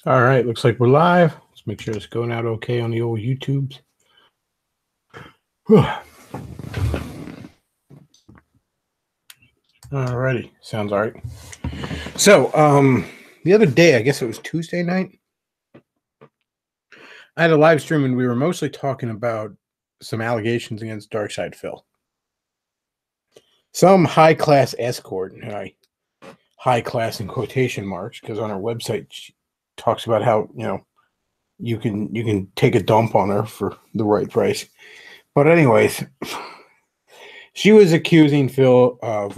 All right, looks like we're live. Let's make sure it's going out okay on the old YouTubes. All righty, sounds all right. So, the other day, I guess it was Tuesday night, I had a live stream and we were mostly talking about some allegations against Darkside Phil. Some high-class escort, high class in quotation marks, because on her website she talks about how you can take a dump on her for the right price. But anyways, she was accusing Phil of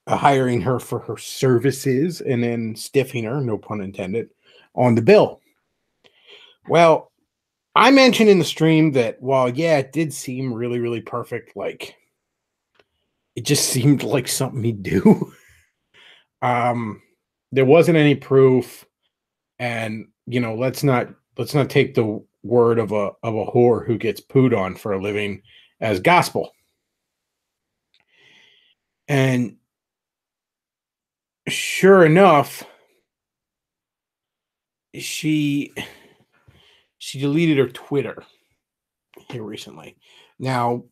hiring her for her services and then stiffing her, no pun intended, on the bill. Well, I mentioned in the stream that while it did seem really, really perfect, like it just seemed like something he'd do. There wasn't any proof, and let's not take the word of a whore who gets pooed on for a living as gospel. And sure enough, she deleted her Twitter here recently. Now,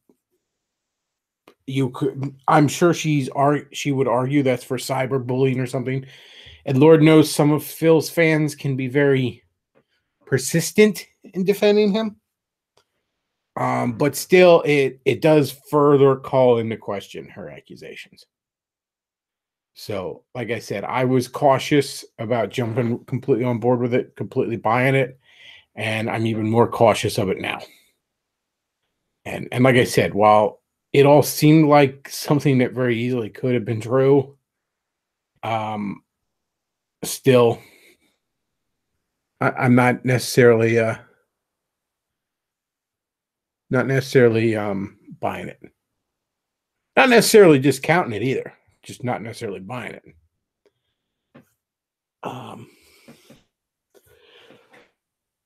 I'm sure she would argue that's for cyberbullying or something. And Lord knows some of Phil's fans can be very persistent in defending him. But still, it does further call into question her accusations. So, like I said, I was cautious about jumping completely on board with it, completely buying it, and I'm even more cautious of it now. And like I said, while it all seemed like something that very easily could have been true, still, I'm not necessarily buying it. Not necessarily discounting it either. Just not necessarily buying it.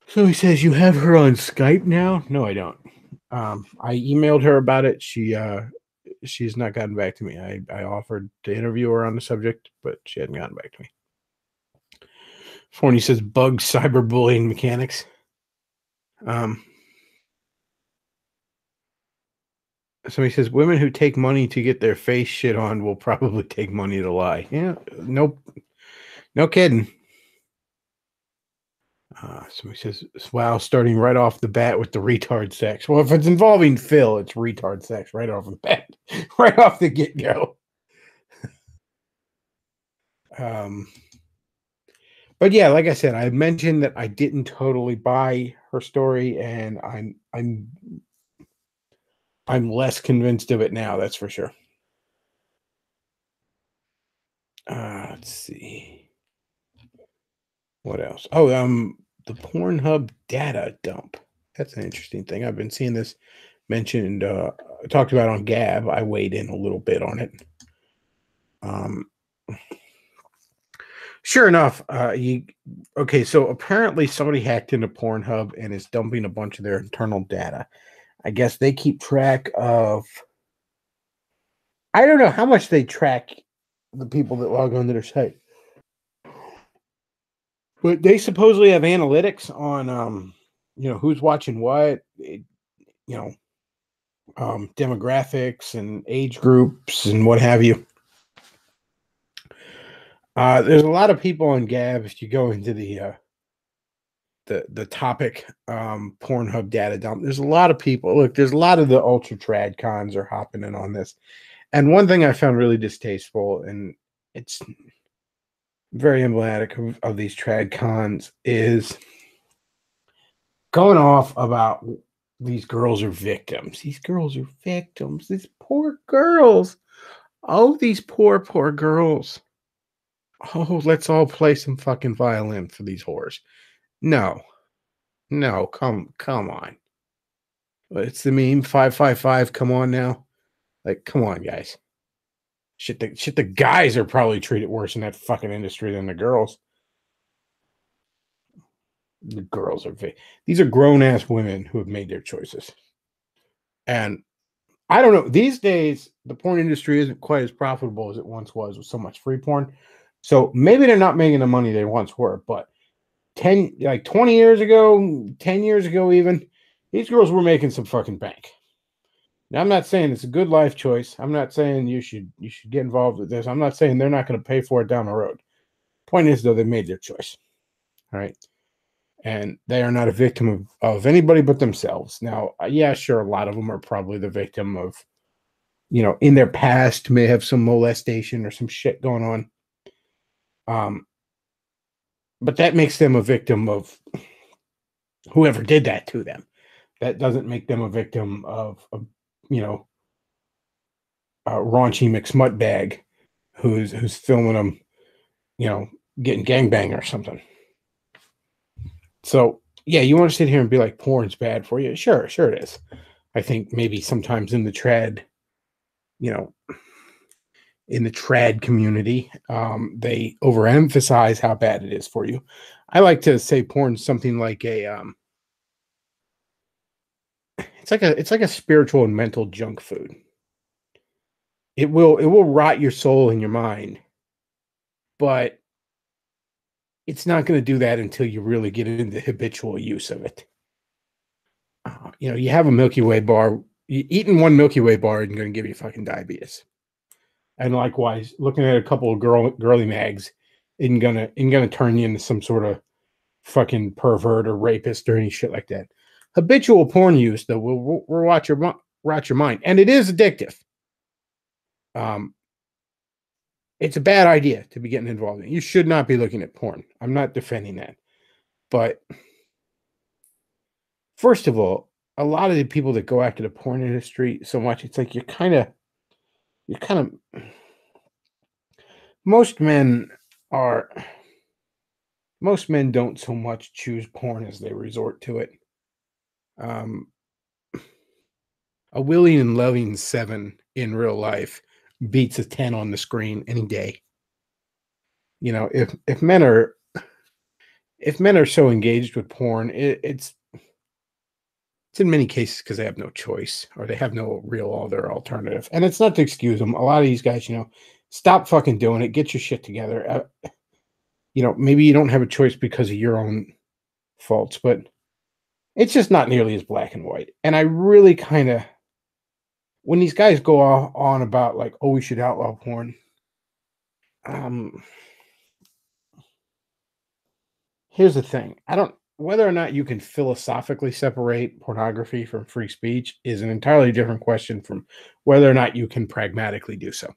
So he says, you have her on Skype now? No, I don't. I emailed her about it. She's not gotten back to me. I offered to interview her on the subject, but she hadn't gotten back to me. Forney says, bug cyberbullying mechanics. Somebody says, women who take money to get their face shit on will probably take money to lie. Yeah, nope. No kidding. Somebody says, wow, starting right off the bat with the retard sex. Well, if it's involving Phil, it's retard sex right off the bat. Right off the get-go. But yeah, like I said, I mentioned that I didn't totally buy her story, and I'm less convinced of it now, that's for sure. Let's see. What else? Oh, the Pornhub data dump. That's an interesting thing. I've been seeing this mentioned, talked about on Gab. I weighed in a little bit on it. Sure enough, so apparently somebody hacked into Pornhub and is dumping a bunch of their internal data. I guess they keep track of, I don't know how much they track the people that log onto their site, but they supposedly have analytics on, who's watching what, demographics and age groups and what have you. There's a lot of people on Gab. If you go into the topic, Pornhub data dump, there's a lot of people. Look, there's a lot of the ultra trad cons are hopping in on this. And one thing I found really distasteful, and it's very emblematic of these trad cons, is going off about these girls are victims. These girls are victims. These poor girls. Oh, these poor girls. Oh, let's all play some fucking violin for these whores. No, come on. It's the meme 555. Come on now, like, come on, guys. Shit, the guys are probably treated worse in that fucking industry than the girls. The girls are these are grown ass women who have made their choices, and I don't know. These days, the porn industry isn't quite as profitable as it once was with so much free porn. So maybe they're not making the money they once were, but like 20 years ago, 10 years ago, even, these girls were making some fucking bank. Now, I'm not saying it's a good life choice. I'm not saying you should get involved with this. I'm not saying they're not going to pay for it down the road. Point is, though, they made their choice. All right. And they are not a victim of anybody but themselves. Now, yeah, sure, a lot of them are probably the victim of, in their past may have some molestation or some shit going on. But that makes them a victim of whoever did that to them. That doesn't make them a victim of a raunchy McSmutbag who's filming them, getting gangbang or something. So yeah, you want to sit here and be like porn's bad for you? Sure it is. I think maybe sometimes in the trad, in the trad community, they overemphasize how bad it is for you. I like to say porn's something like it's like a spiritual and mental junk food. It will rot your soul and your mind, but it's not going to do that until you really get into habitual use of it. You have a Milky Way bar. Eating one Milky Way bar isn't going to give you fucking diabetes. And likewise, looking at a couple of girly mags isn't gonna turn you into some sort of fucking pervert or rapist or any shit like that. Habitual porn use, though, will rot your mind, and it is addictive. It's a bad idea to be getting involved in. You should not be looking at porn. I'm not defending that, but first of all, a lot of the people that go after the porn industry so much, it's like you're kind of most men don't so much choose porn as they resort to it. A willing and loving 7 in real life beats a 10 on the screen any day. If men are so engaged with porn, it's in many cases because they have no choice or they have no real other alternative. And it's not to excuse them. A lot of these guys, stop fucking doing it. Get your shit together. Maybe you don't have a choice because of your own faults, but it's just not nearly as black and white. And I really kind of, when these guys go on about like, oh, we should outlaw porn. Here's the thing. Whether or not you can philosophically separate pornography from free speech is an entirely different question from whether or not you can pragmatically do so.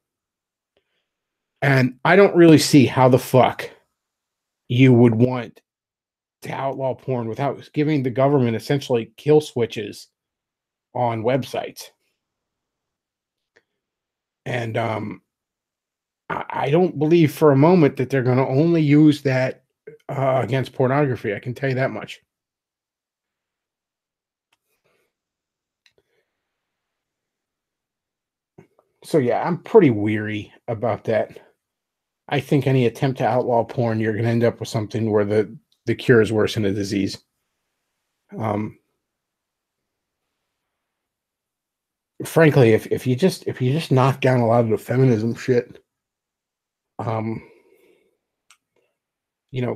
And I don't really see how the fuck you would want to outlaw porn without giving the government essentially kill switches on websites. And I don't believe for a moment that they're going to only use that against pornography. I can tell you that much. So yeah, I'm pretty weary about that. I think any attempt to outlaw porn, you're going to end up with something where the cure is worse than the disease. Frankly, if you just knock down a lot of the feminism shit,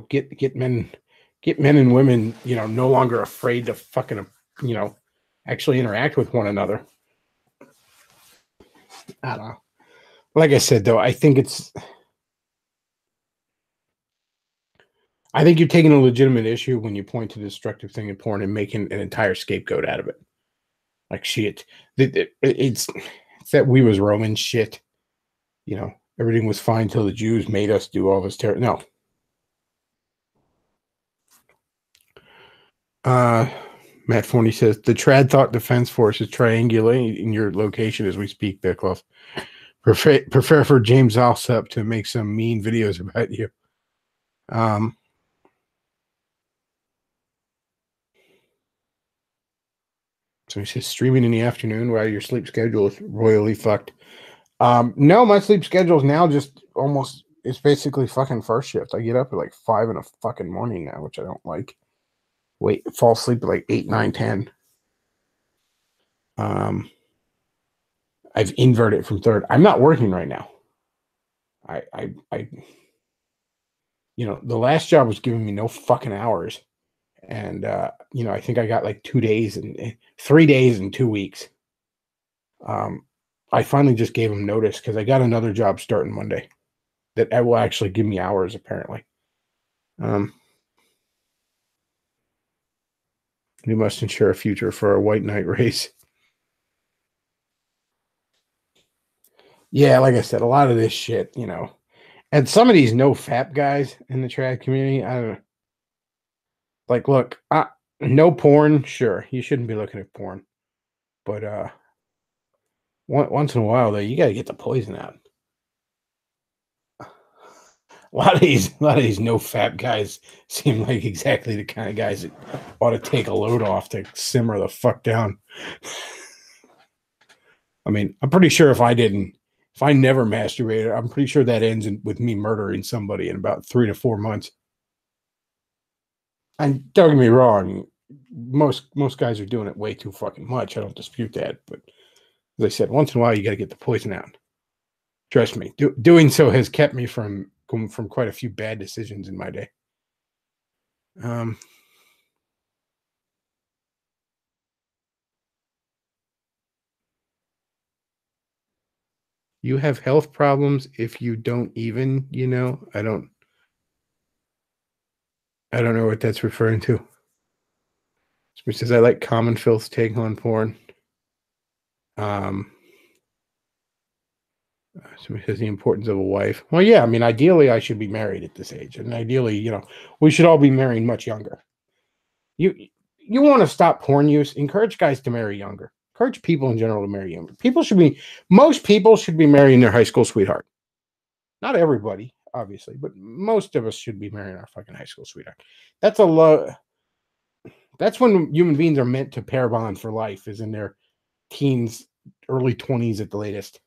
get men and women, no longer afraid to fucking, actually interact with one another. I don't know. Like I said, though, I think you're taking a legitimate issue when you point to the destructive thing in porn and making an entire scapegoat out of it. Like shit, it's that we was Roman shit. Everything was fine till the Jews made us do all this terror. No. Matt Forney says the Trad Thought Defense Force is triangulating your location as we speak, Bechtloff. Prepare for James Alsop to make some mean videos about you. So he says streaming in the afternoon while your sleep schedule is royally fucked. No, my sleep schedule is now just almost, it's basically fucking first shift. I get up at like 5 in the fucking morning now, which I don't like. Fall asleep at like 8, 9, 10. I've inverted from third. I'm not working right now. the last job was giving me no fucking hours. And, I think I got like 2 days and 3 days and 2 weeks. I finally just gave them notice because I got another job starting Monday that will actually give me hours, apparently. We must ensure a future for our white knight race. Yeah, like I said, a lot of this shit, and some of these no fap guys in the trad community, I don't know. Like, look, no porn, sure, you shouldn't be looking at porn, but once in a while, though, you got to get the poison out. A lot of these no fap guys seem like exactly the kind of guys that ought to take a load off to simmer the fuck down. I mean, I'm pretty sure if I never masturbated, I'm pretty sure that ends with me murdering somebody in about 3 to 4 months. And don't get me wrong, most guys are doing it way too fucking much. I don't dispute that, but as I said, once in a while you got to get the poison out. Trust me, doing so has kept me from quite a few bad decisions in my day. You have health problems if you don't even, I don't know what that's referring to. Somebody says I like common filth take on porn. Somebody says the importance of a wife. Well, yeah, I mean, ideally I should be married at this age, and ideally, we should all be marrying much younger. You want to stop porn use? Encourage guys to marry younger. Encourage people in general to marry younger. Most people should be marrying their high school sweetheart. Not everybody, obviously, but most of us should be marrying our fucking high school sweetheart. That's when human beings are meant to pair bond for life, is in their teens, early 20s at the latest.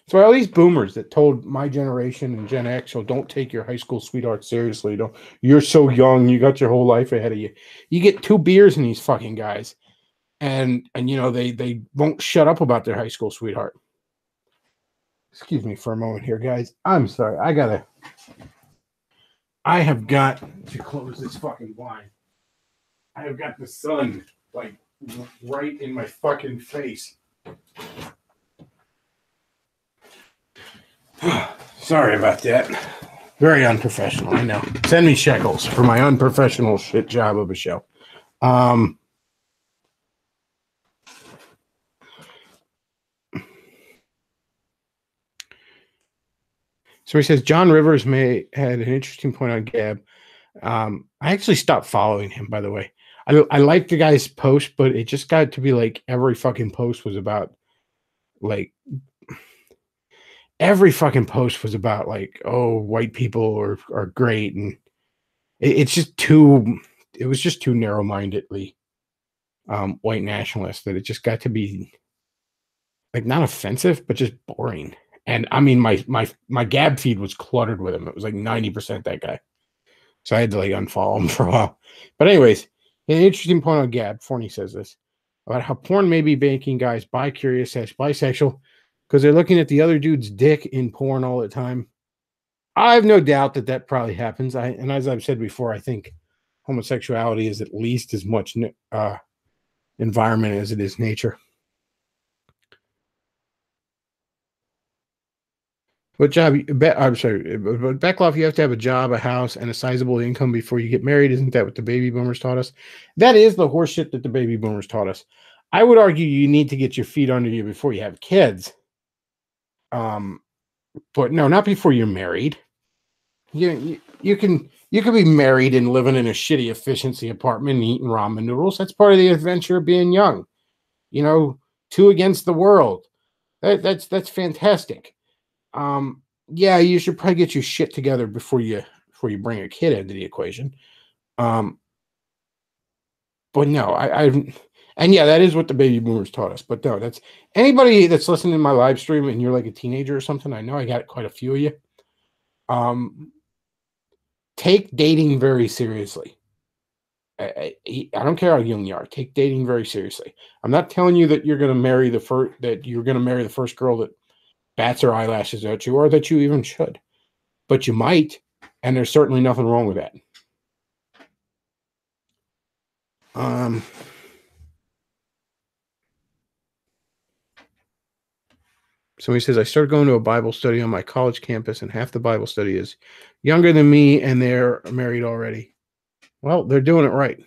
So all these boomers that told my generation and Gen X, "Oh, don't take your high school sweetheart seriously. You're so young. You got your whole life ahead of you." You get 2 beers in these fucking guys, and they won't shut up about their high school sweetheart. Excuse me for a moment here, guys. I'm sorry. I have got to close this fucking blind. I have got the sun like right in my fucking face. Sorry about that. Very unprofessional, I know. Send me shekels for my unprofessional shit job of a show. So he says John Rivers had an interesting point on Gab. I actually stopped following him, by the way. I liked the guy's post, but it just got to be like every fucking post was about like oh, white people are great, and it was just too narrow-mindedly white nationalist that it just got to be like not offensive, but just boring. And I mean, my Gab feed was cluttered with him. It was like 90% that guy. So I had to like unfollow him for a while. But anyways, an interesting point on Gab. Forney says this about how porn may be making guys bi-curious / bisexual because they're looking at the other dude's dick in porn all the time. I have no doubt that probably happens. And as I've said before, I think homosexuality is at least as much environment as it is nature. What job? I'm sorry, but Bechtloff, you have to have a job, a house, and a sizable income before you get married. Isn't that what the baby boomers taught us? That is the horseshit that the baby boomers taught us. I would argue you need to get your feet under you before you have kids. But no, not before you're married. You can be married and living in a shitty efficiency apartment and eating ramen noodles. That's part of the adventure of being young. 2 against the world. That's fantastic. Yeah, you should probably get your shit together before you bring a kid into the equation. But no, and yeah, that is what the baby boomers taught us. But no, that's anybody that's listening to my live stream and you're like a teenager or something. I know I got quite a few of you. Take dating very seriously. I don't care how young you are. Take dating very seriously. I'm not telling you that you're going to marry the first girl that bats her eyelashes at you, or that you even should. but you might, and there's certainly nothing wrong with that. So he says, I started going to a Bible study on my college campus, and half the Bible study is younger than me, and they're married already. Well, they're doing it right.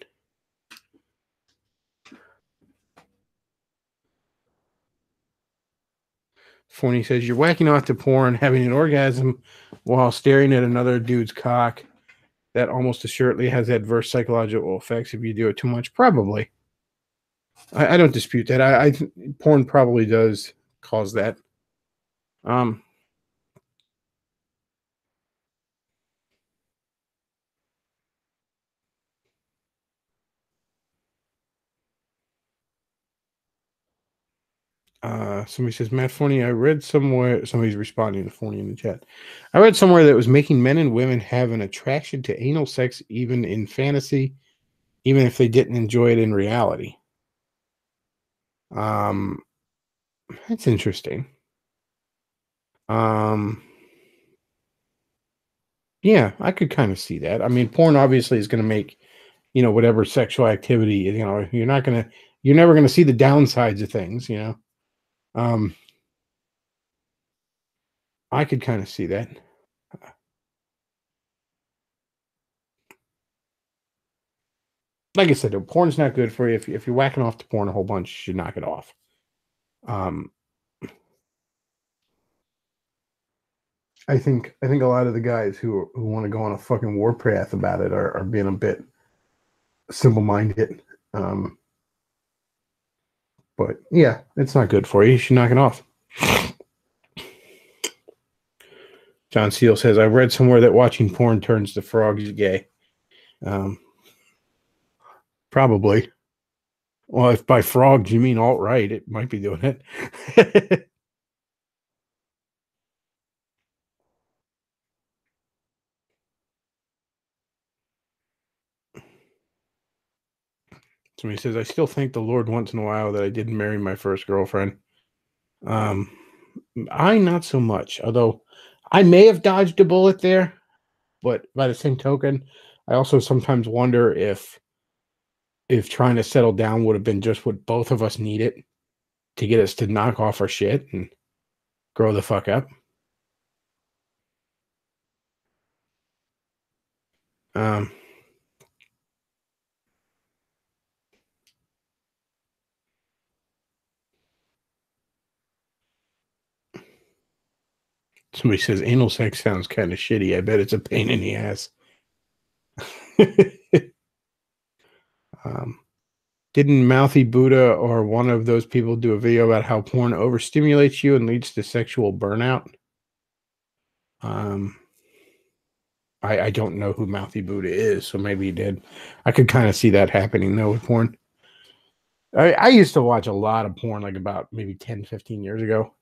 Forney says, you're whacking off to porn, having an orgasm while staring at another dude's cock. That almost assuredly has adverse psychological effects if you do it too much. Probably. I don't dispute that. Porn probably does cause that. Somebody says, Matt Forney, I read somewhere, somebody's responding to Forney in the chat. I read somewhere that it was making men and women have an attraction to anal sex even in fantasy, even if they didn't enjoy it in reality. That's interesting. Yeah, I could kind of see that. I mean, porn obviously is going to make, whatever sexual activity, you're never going to see the downsides of things, I could kind of see that. Like I said, porn's not good for you. If you're whacking off to porn a whole bunch, you should knock it off. I think a lot of the guys who want to go on a fucking warpath about it are being a bit simple-minded. But yeah, it's not good for you. You should knock it off. John Steele says, I read somewhere that watching porn turns the frogs gay. Probably. Well, if by frogs you mean alt-right, it might be doing it. Somebody says, I still thank the Lord once in a while that I didn't marry my first girlfriend. I not so much, although I may have dodged a bullet there, but by the same token, I also sometimes wonder if trying to settle down would have been just what both of us needed to get us to knock off our shit and grow the fuck up. Somebody says anal sex sounds kind of shitty. I bet it's a pain in the ass. Didn't Mouthy Buddha or one of those people do a video about how porn overstimulates you and leads to sexual burnout? I don't know who Mouthy Buddha is, so maybe he did. I could kind of see that happening, though, with porn. I used to watch a lot of porn, like about maybe 10, 15 years ago.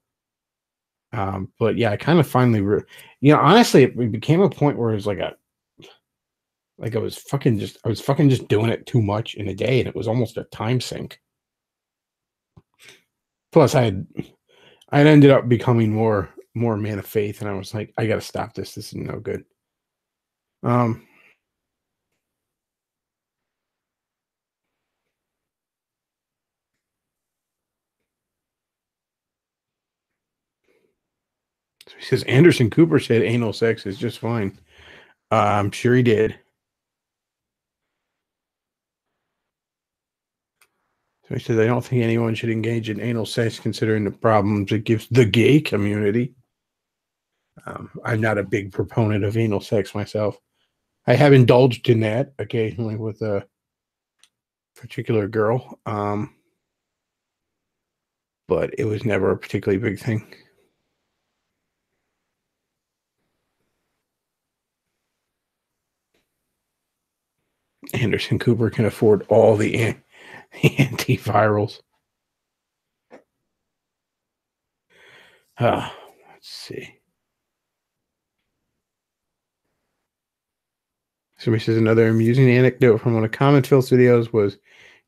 But yeah, I kind of finally, honestly, it became a point where it was like I was fucking just doing it too much in a day, and it was almost a time sink. Plus, I had ended up becoming more a man of faith, and I was like, I got to stop this. This is no good. So he says Anderson Cooper said anal sex is just fine. I'm sure he did. So he says, I don't think anyone should engage in anal sex considering the problems it gives the gay community. I'm not a big proponent of anal sex myself. I have indulged in that occasionally with a particular girl, but it was never a particularly big thing. Anderson Cooper can afford all the antivirals. Let's see. Somebody says another amusing anecdote from one of Comment Phil's videos was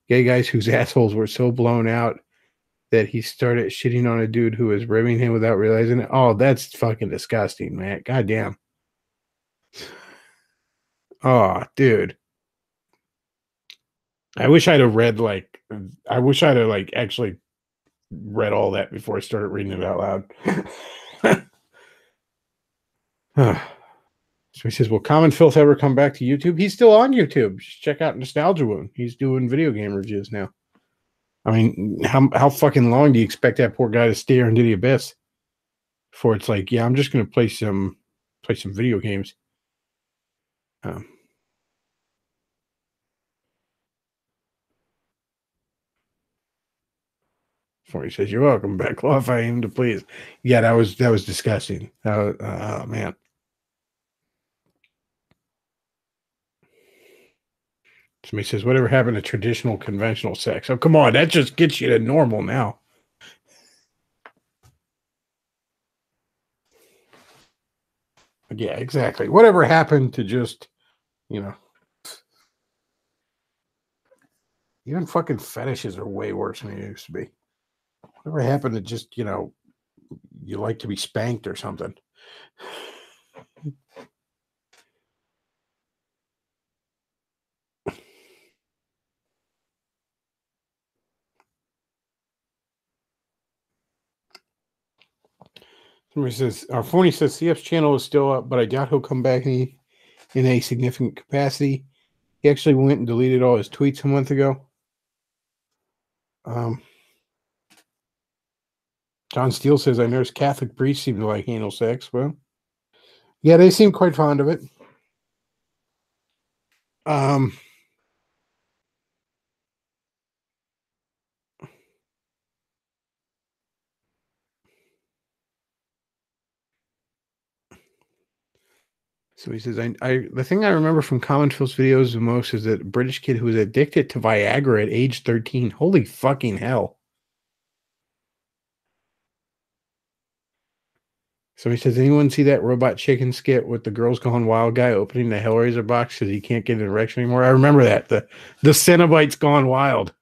gay guys whose assholes were so blown out that he started shitting on a dude who was ribbing him without realizing it. Oh, that's fucking disgusting, man. Goddamn. Oh, dude. I wish I'd have read like I wish I'd have like actually read all that before I started reading it out loud. So he says, "Will Common Filth ever come back to YouTube?" He's still on YouTube. Just check out Nostalgia Wound. He's doing video game reviews now. I mean, how fucking long do you expect that poor guy to stare into the abyss before it's like, yeah, I'm just gonna play some video games. Um, Before he says, "You're welcome, Bechtloff. I aim to please." Yeah, that was disgusting. Oh man. Somebody says, "Whatever happened to traditional conventional sex?" Oh, come on, that just gets you to normal now. Yeah, exactly. Whatever happened to just, you know, even fucking fetishes are way worse than they used to be. Whatever happened to just, you like to be spanked or something? Somebody says, our phony says CF's channel is still up, but I doubt he'll come back in a significant capacity. He actually went and deleted all his tweets a month ago. Um, John Steele says, I noticed Catholic priests seem to like anal sex. Well, yeah, they seem quite fond of it. Um, so he says, the thing I remember from Common Phil's videos the most is that a British kid who was addicted to Viagra at age 13. Holy fucking hell. So he says, anyone see that Robot Chicken skit with the Girls Gone Wild guy opening the Hellraiser box because he can't get an erection anymore? I remember that. The Cenobites Gone Wild.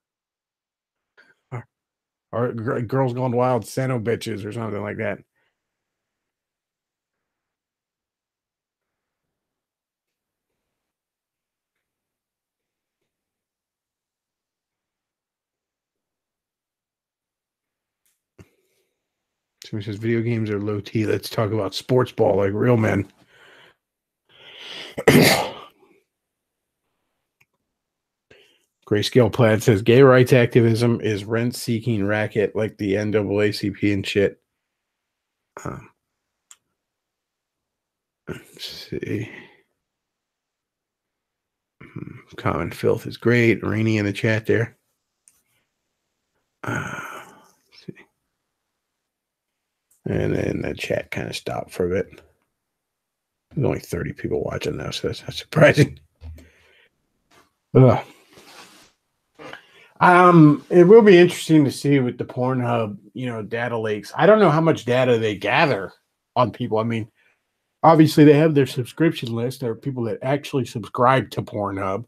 Or Girls Gone Wild Cenobitches or something like that. So he says, video games are low T. Let's talk about sports ball like real men. Grayscale Plaid says, gay rights activism is rent-seeking racket like the NAACP and shit. Let's see. Common Filth is great. Rainy in the chat there. Let's see. And then the chat kind of stopped for a bit. There's only 30 people watching now, so that's not surprising. Ugh. It will be interesting to see with the Pornhub, data leaks. I don't know how much data they gather on people. I mean, obviously they have their subscription list. There are people that actually subscribe to Pornhub.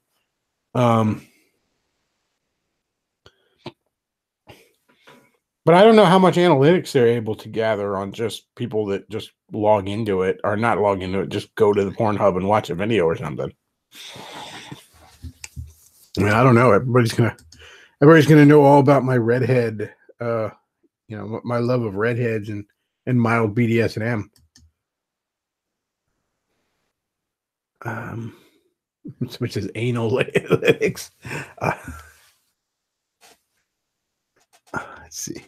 But I don't know how much analytics they're able to gather on just people that just log into it or not log into it, just go to the Pornhub and watch a video or something. I mean, I don't know. Everybody's gonna know all about my redhead, my love of redheads and mild BDSM. Which is anal analytics. Let's see.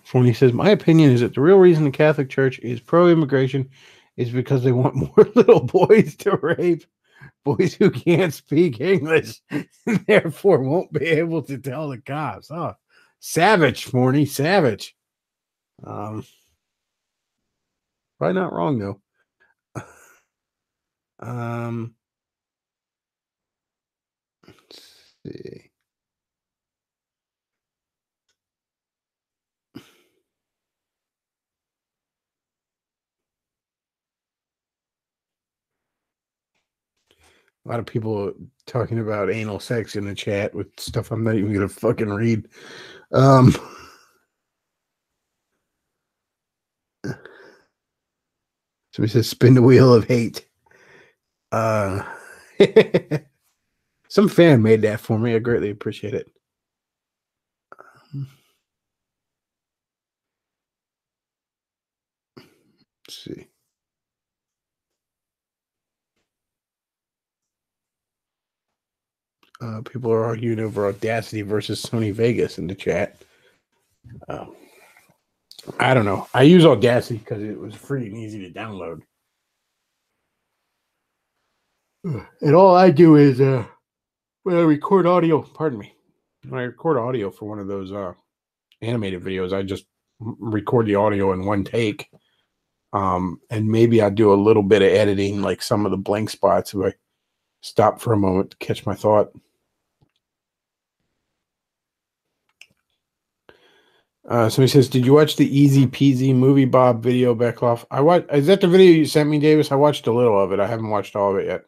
Forney says, my opinion is that the real reason the Catholic Church is pro-immigration is because they want more little boys to rape, boys who can't speak English, and therefore won't be able to tell the cops. Oh, savage, Forney, savage. Probably not wrong, though. Let's see. A lot of people talking about anal sex in the chat with stuff I'm not even gonna fucking read. So So he says, spin the wheel of hate. Uh, some fan made that for me. I greatly appreciate it. Let's see. People are arguing over Audacity versus Sony Vegas in the chat. I don't know. I use Audacity because it was free and easy to download. And all I do is when I record audio, pardon me, when I record audio for one of those animated videos, I just record the audio in one take. And maybe I do a little bit of editing, like some of the blank spots if I stop for a moment to catch my thought. Somebody says, did you watch the Easy Peasy Movie Bob video, Bechtloff? I watched. Is that the video you sent me, Davis? I watched a little of it. I haven't watched all of it yet.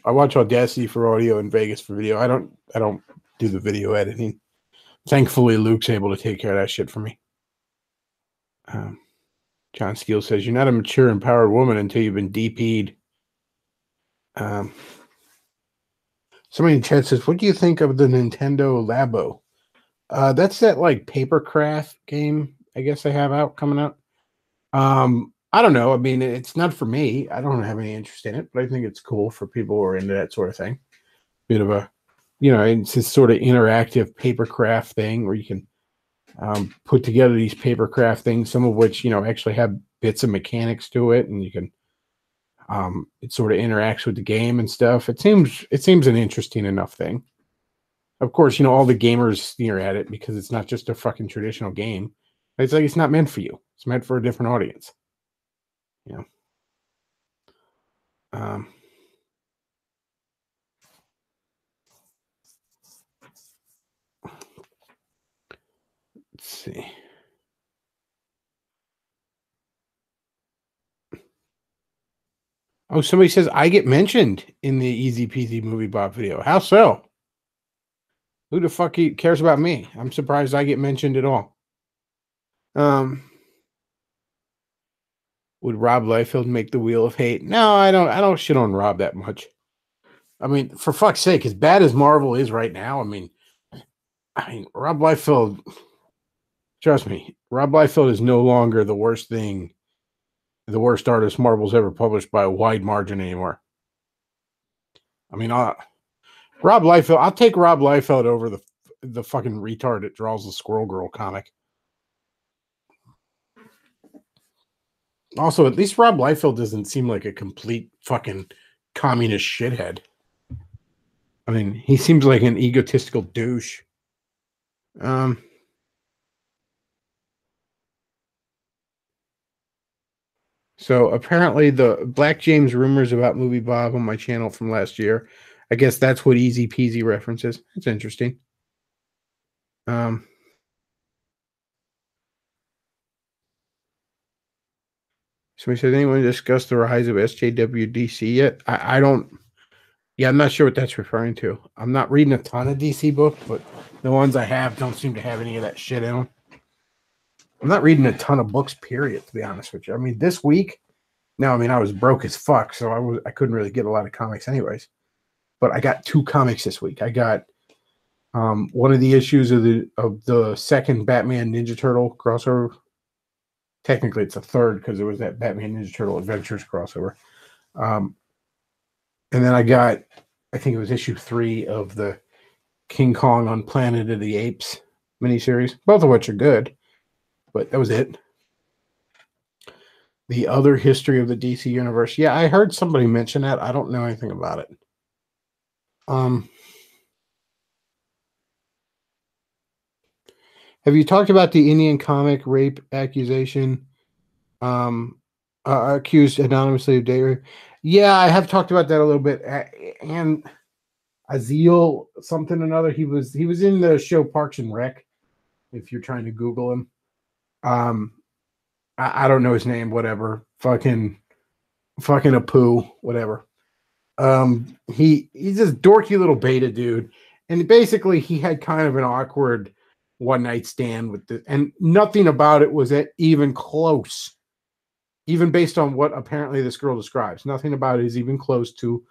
I watch Audacity for audio and Vegas for video. I don't do the video editing. Thankfully, Luke's able to take care of that shit for me. John Steele says, you're not a mature, empowered woman until you've been DP'd. Somebody in chat says, what do you think of the Nintendo Labo? That's that like papercraft game I guess they have coming out. I don't know. I mean, it's not for me. I don't have any interest in it, but I think it's cool for people who are into that sort of thing. Bit of a, it's this sort of interactive papercraft thing where you can put together these papercraft things, some of which, actually have bits of mechanics to it, and you can, it sort of interacts with the game and stuff. It seems an interesting enough thing. Of course, all the gamers sneer at it because it's not just a fucking traditional game. It's like, it's not meant for you. It's meant for a different audience. Let's see. Oh, somebody says I get mentioned in the Easy Peasy Movie Bob video. How so? Who the fuck cares about me? I'm surprised I get mentioned at all. Would Rob Liefeld make the Wheel of Hate? No, I don't shit on Rob that much. I mean, for fuck's sake, as bad as Marvel is right now, I mean, Rob Liefeld, trust me, Rob Liefeld is no longer the worst artist Marvel's ever published by a wide margin anymore. I mean, Rob Liefeld, I'll take Rob Liefeld over the fucking retard that draws the Squirrel Girl comic. Also, at least Rob Liefeld doesn't seem like a complete fucking communist shithead. I mean, he seems like an egotistical douche. So apparently the Black James rumors about Movie Bob on my channel from last year, I guess that's what Easy Peasy references. It's interesting. Somebody said, anyone discuss the rise of SJWDC yet? I don't. Yeah, I'm not sure what that's referring to. I'm not reading a ton of DC books, but the ones I have don't seem to have any of that shit in them. I'm not reading a ton of books, period, to be honest with you. I mean, this week, I was broke as fuck, so I couldn't really get a lot of comics anyways. But I got 2 comics this week. I got one of the issues of the second Batman Ninja Turtle crossover. Technically, it's a third because there was that Batman Ninja Turtle Adventures crossover. And then I got, I think it was issue 3 of the King Kong on Planet of the Apes miniseries, both of which are good, but that was it. The other history of the DC universe. Yeah, I heard somebody mention that. I don't know anything about it. Have you talked about the Indian comic rape accusation? Accused anonymously of date rape? Yeah, I have talked about that a little bit. And Azil something or another. He was in the show Parks and Rec. If you're trying to Google him, I don't know his name. Whatever, fucking Apu, whatever. He's this dorky little beta dude, and basically he had kind of an awkward one night stand with the, and nothing about it was even close. Even based on what apparently this girl describes, nothing about it is even close to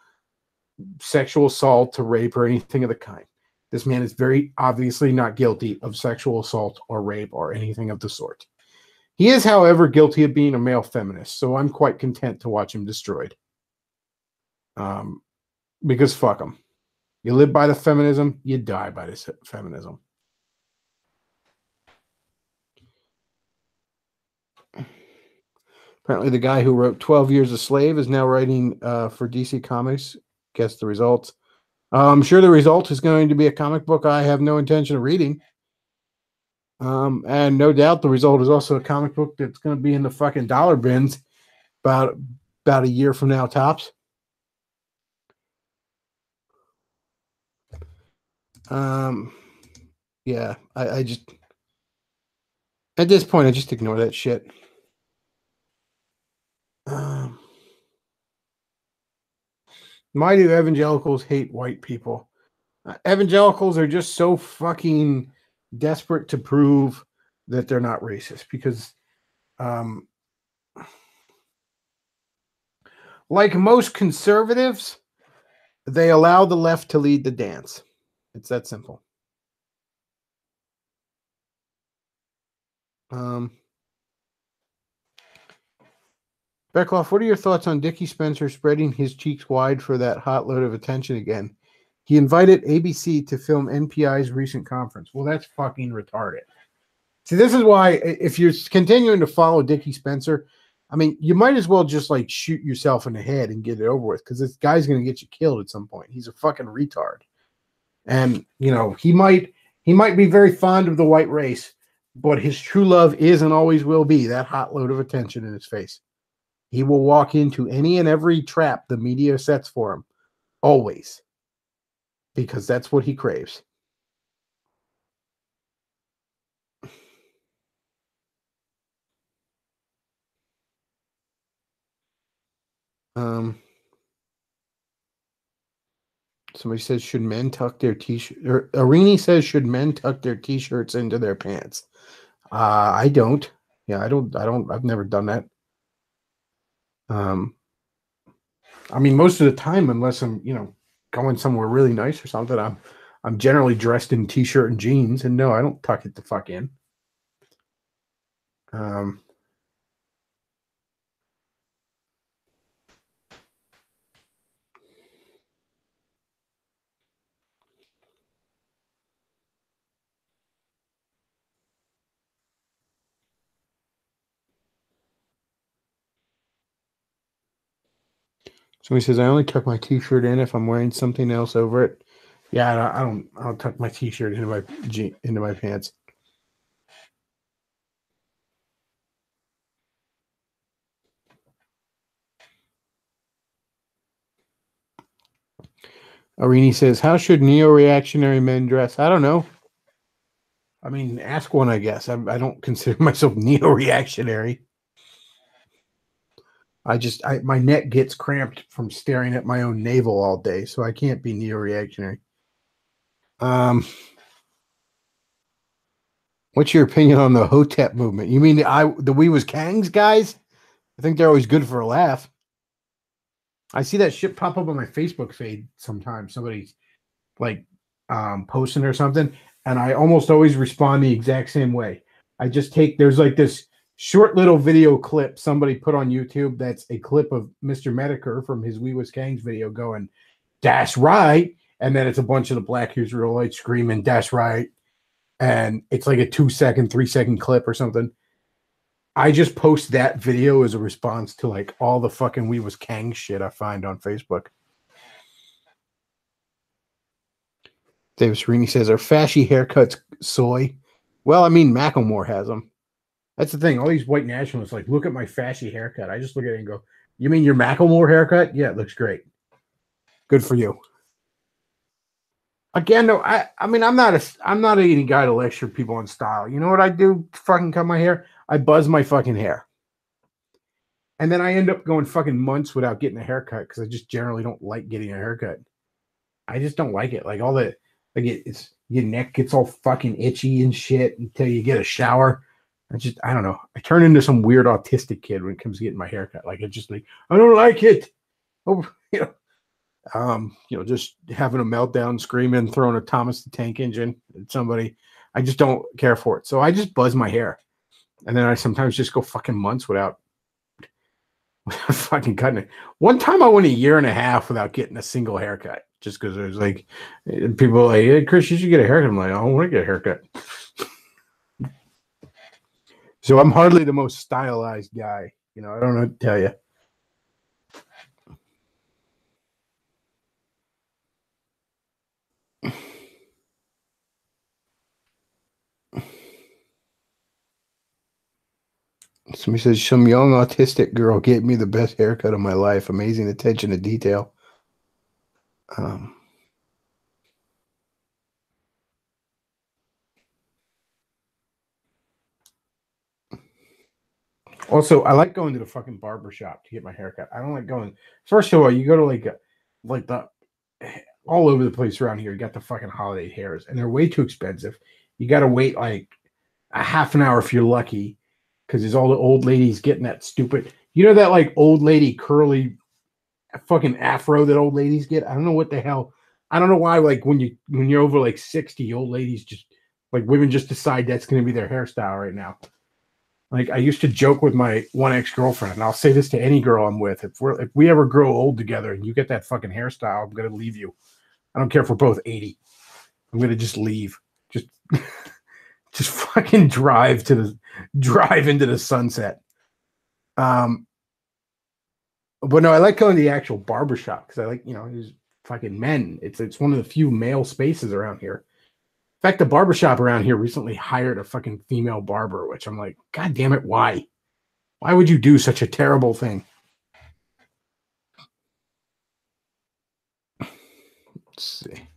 sexual assault, to rape, or anything of the kind. This man is very obviously not guilty of sexual assault or rape or anything of the sort. He is, however, guilty of being a male feminist, so I'm quite content to watch him destroyed. Because fuck him. You live by the feminism, you die by this feminism. Apparently, the guy who wrote 12 Years a Slave is now writing for DC Comics. Guess the results. I'm sure the result is going to be a comic book I have no intention of reading. And no doubt the result is also a comic book that's going to be in the fucking dollar bins about a year from now, tops. Yeah, I just, at this point, I just ignore that shit. Why do evangelicals hate white people? Evangelicals are just so fucking desperate to prove that they're not racist because, like most conservatives, they allow the left to lead the dance. It's that simple. Bechtloff, what are your thoughts on Dickie Spencer spreading his cheeks wide for that hot load of attention again? He invited ABC to film NPI's recent conference. Well, that's fucking retarded. See, this is why if you're continuing to follow Dickie Spencer, I mean, you might as well just like shoot yourself in the head and get it over with, because this guy's going to get you killed at some point. He's a fucking retard. And, you know, he might be very fond of the white race, but his true love is and always will be that hot load of attention in his face. He will walk into any and every trap the media sets for him, always, because that's what he craves. Somebody says, should men tuck their t-shirt? Or Arini says, should men tuck their t-shirts into their pants? I don't. Yeah, I don't. I've never done that. I mean, most of the time, unless I'm, you know, going somewhere really nice or something, I'm generally dressed in t-shirt and jeans, and no, I don't tuck it the fuck in. Somebody says, I only tuck my t-shirt in if I'm wearing something else over it. Yeah, I don't tuck my t-shirt into my pants. Arini says, how should neo-reactionary men dress? I don't know. I mean, ask one, I guess. I don't consider myself neo-reactionary. My neck gets cramped from staring at my own navel all day, so I can't be neo-reactionary. What's your opinion on the Hotep movement? You mean the We Was Kangs guys? I think they're always good for a laugh. I see that shit pop up on my Facebook feed sometimes. Somebody's like posting or something, and I almost always respond the exact same way. I just there's like this short little video clip somebody put on YouTube that's a clip of Mr. Medicare from his We Was Kangs video going, "That's right," and then it's a bunch of the Black Israelites screaming, "That's right," and it's like a 2-second, 3-second clip or something. I just post that video as a response to like all the fucking We Was Kang shit I find on Facebook. David Serini says, are fashy haircuts soy? Well, I mean, Macklemore has them. That's the thing. All these white nationalists like, look at my fashy haircut. I just look at it and go, you mean your Macklemore haircut? Yeah, it looks great. Good for you. Again, no, I mean, I'm not any guy to lecture people on style. You know what I do to fucking cut my hair? I buzz my fucking hair. And then I end up going fucking months without getting a haircut because I just generally don't like getting a haircut. I just don't like it. Like all the, like it's Your neck gets all fucking itchy and shit until you get a shower. I don't know. I turn into some weird autistic kid when it comes to getting my haircut. Like, it's just like, I don't like it. Oh, just having a meltdown, screaming, throwing a Thomas the Tank Engine at somebody. I just don't care for it. So I just buzz my hair. And then I sometimes just go fucking months without fucking cutting it. One time I went a year and a half without getting a single haircut just because it was like, people were like, hey, Chris, you should get a haircut. I'm like, I don't want to get a haircut. So I'm hardly the most stylized guy. I don't know what to tell you. Somebody says, some young autistic girl gave me the best haircut of my life. Amazing attention to detail. Also, I like going to the fucking barber shop to get my haircut. I don't like going. First of all, you go to like the all over the place around here. You got the fucking holiday hairs, and they're way too expensive. You got to wait like a half an hour if you're lucky, because there's all the old ladies getting that stupid. That like old lady curly fucking afro that old ladies get. I don't know what the hell. I don't know why. Like when you're over like 60, old ladies just like women just decide that's going to be their hairstyle right now. Like I used to joke with my one ex-girlfriend, and I'll say this to any girl I'm with: if we ever grow old together and you get that fucking hairstyle, I'm gonna leave you. I don't care if we're both 80. I'm gonna just leave. Just just fucking drive into the sunset. But no, I like going to the actual barbershop because I like, there's fucking men. It's one of the few male spaces around here. In fact, the barbershop around here recently hired a fucking female barber, which I'm like, God damn it, why? Why would you do such a terrible thing? Let's see.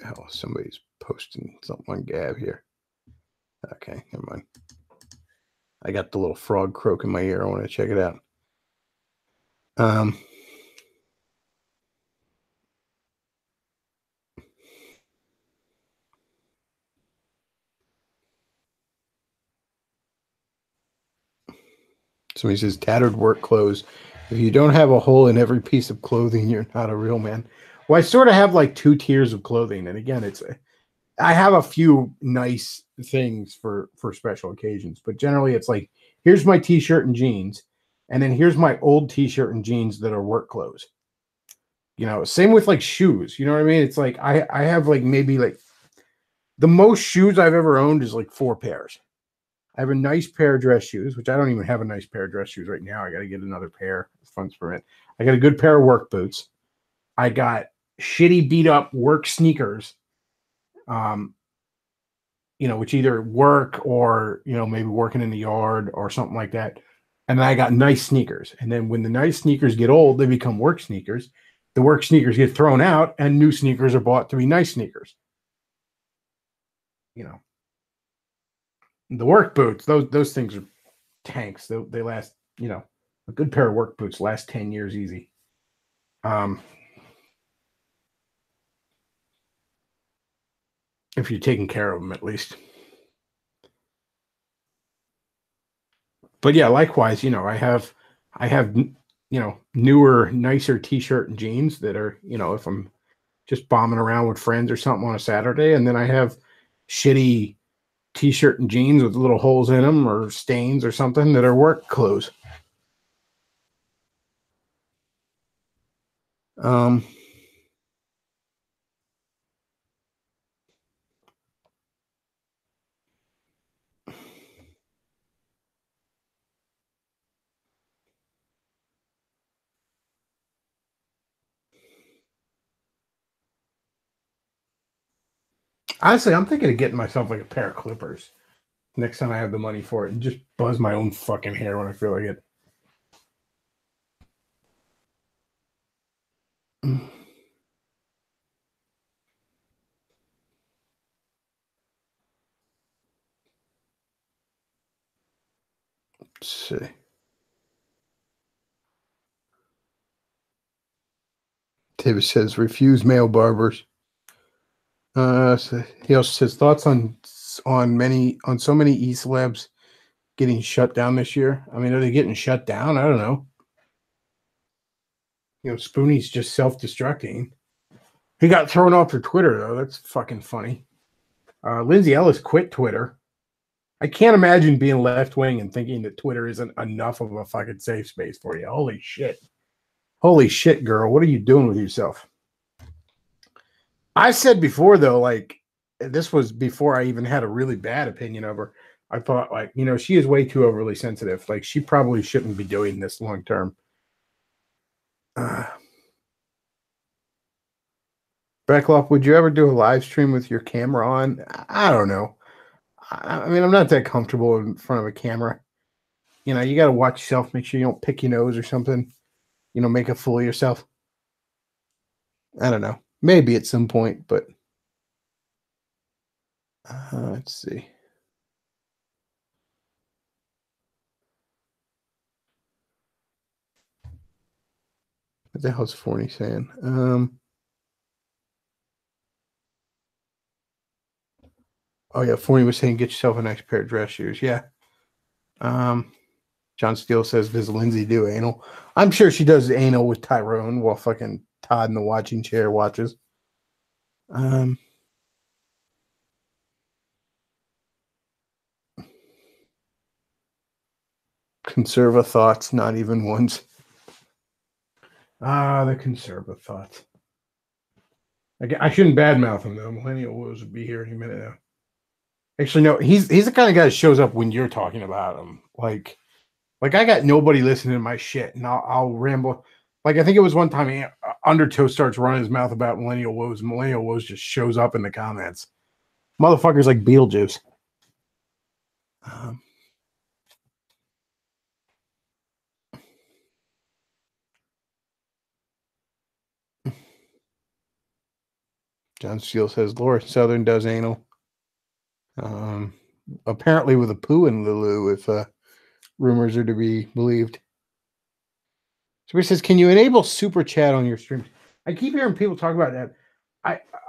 Oh, somebody's posting something on Gab here. Okay, never mind. I got the little frog croak in my ear. I want to check it out. Somebody says tattered work clothes. If you don't have a hole in every piece of clothing, you're not a real man. Well, I sort of have like two tiers of clothing, and again, I have a few nice things for special occasions, but generally it's like, here's my t-shirt and jeans, and then here's my old t-shirt and jeans that are work clothes. Same with like shoes. You know what I mean? It's like I have like maybe like the most shoes I've ever owned is like 4 pairs. I have a nice pair of dress shoes, which I don't even have a nice pair of dress shoes right now. I got to get another pair. Funds for it. I got a good pair of work boots. I got shitty beat up work sneakers, which either work or, maybe working in the yard or something like that. And then I got nice sneakers. And then when the nice sneakers get old, they become work sneakers. The work sneakers get thrown out and new sneakers are bought to be nice sneakers. The work boots, those things are tanks. They last, a good pair of work boots last 10 years easy. If you're taking care of them at least. But yeah, likewise, I have newer, nicer t-shirt and jeans that are, if I'm just bombing around with friends or something on a Saturday, and then I have shitty t-shirt and jeans with little holes in them or stains or something that are work clothes. Honestly, I'm thinking of getting myself like a pair of clippers next time I have the money for it and just buzz my own fucking hair when I feel like it. Let's see. David says, refuse male barbers. So he also says thoughts on so many e-celebs getting shut down this year. I mean, are they getting shut down? I don't know. Spoonie's just self-destructing. He got thrown off of Twitter though. That's fucking funny. Lindsay Ellis quit Twitter. I can't imagine being left wing and thinking that Twitter isn't enough of a fucking safe space for you. Holy shit. Holy shit, girl. What are you doing with yourself? I said before, though, like, this was before I even had a really bad opinion of her. I thought, like, she is way too overly sensitive. Like, she probably shouldn't be doing this long term. Bechtloff, would you ever do a live stream with your camera on? I don't know. I mean, I'm not that comfortable in front of a camera. You got to watch yourself, make sure you don't pick your nose or something. Make a fool of yourself. I don't know. Maybe at some point, but let's see. What the hell's Forney saying? Oh yeah, Forney was saying get yourself a nice pair of dress shoes. Yeah. John Steele says, does Lindsay do anal? I'm sure she does anal with Tyrone while fucking Todd in the watching chair watches. Conserva thoughts, not even ones. The conserva thoughts. I shouldn't badmouth him though. Millennial Woes would be here any minute now. Actually, no, he's the kind of guy that shows up when you're talking about him. Like I got nobody listening to my shit, and I'll ramble. Like, I think it was one time Undertow starts running his mouth about Millennial Woes. Millennial Woes just shows up in the comments. Motherfuckers like Beetlejuice. John Steele says Laura Southern does anal. Apparently with a poo in Lulu, if rumors are to be believed. So he says, can you enable super chat on your stream? I keep hearing people talk about that.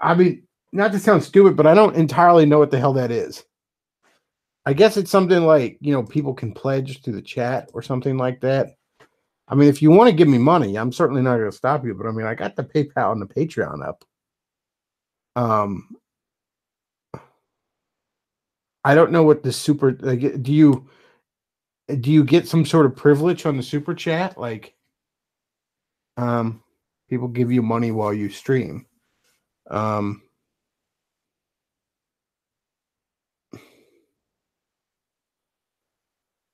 I mean, not to sound stupid, but I don't entirely know what the hell that is. I guess it's something like, people can pledge to the chat or something like that. I mean, if you want to give me money, I'm certainly not going to stop you. But I mean, I got the PayPal and the Patreon up. I don't know what the super. Like, do you get some sort of privilege on the super chat? Like, people give you money while you stream.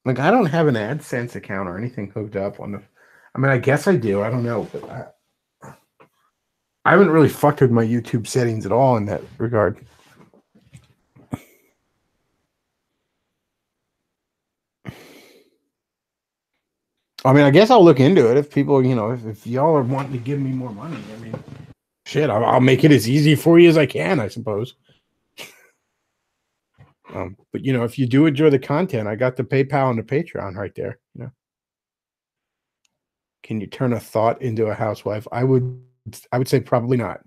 Like, I don't have an AdSense account or anything hooked up on the. I mean, I guess I do. I don't know, but I haven't really fucked with my YouTube settings at all in that regard. I mean, I guess I'll look into it if people, if y'all are wanting to give me more money. I mean, shit, I'll make it as easy for you as I can, I suppose. But if you do enjoy the content, I got the PayPal and the Patreon right there. Can you turn a thought into a housewife? I would say probably not.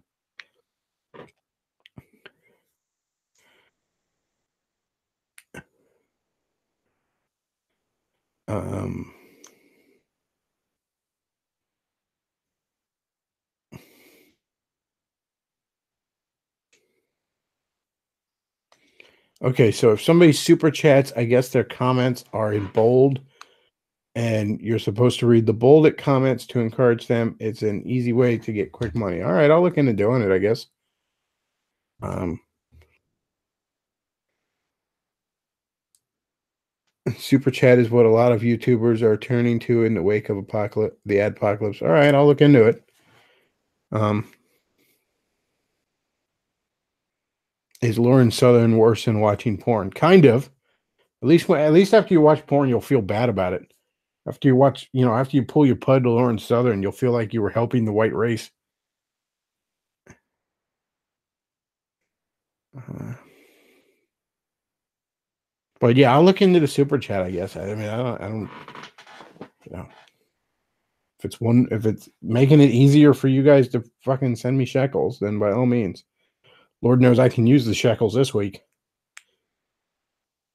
Okay, so if somebody super chats, I guess their comments are in bold, and you're supposed to read the bolded comments to encourage them. It's an easy way to get quick money. All right, I'll look into doing it, I guess. Super chat is what a lot of YouTubers are turning to in the wake of the adpocalypse. All right, I'll look into it. Is Lauren Southern worse than watching porn? Kind of. At least after you watch porn, you'll feel bad about it. After you watch, after you pull your pud to Lauren Southern, you'll feel like you were helping the white race. But yeah, I'll look into the super chat, I guess. I mean, I don't, if it's making it easier for you guys to fucking send me shekels, then by all means. Lord knows I can use the shekels this week.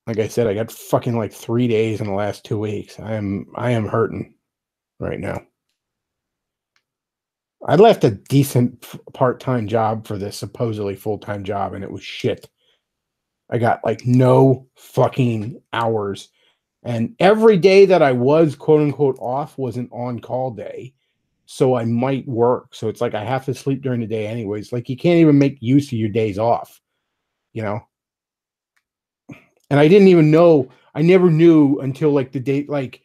Like I said, I got fucking like 3 days in the last 2 weeks. I am hurting right now. I left a decent part-time job for this supposedly full-time job, and it was shit. I got like no fucking hours. And every day that I was quote unquote off was an on-call day. So I might work. So it's like I have to sleep during the day anyways. Like you can't even make use of your days off, you know? And I didn't even know, I never knew until like the date, like,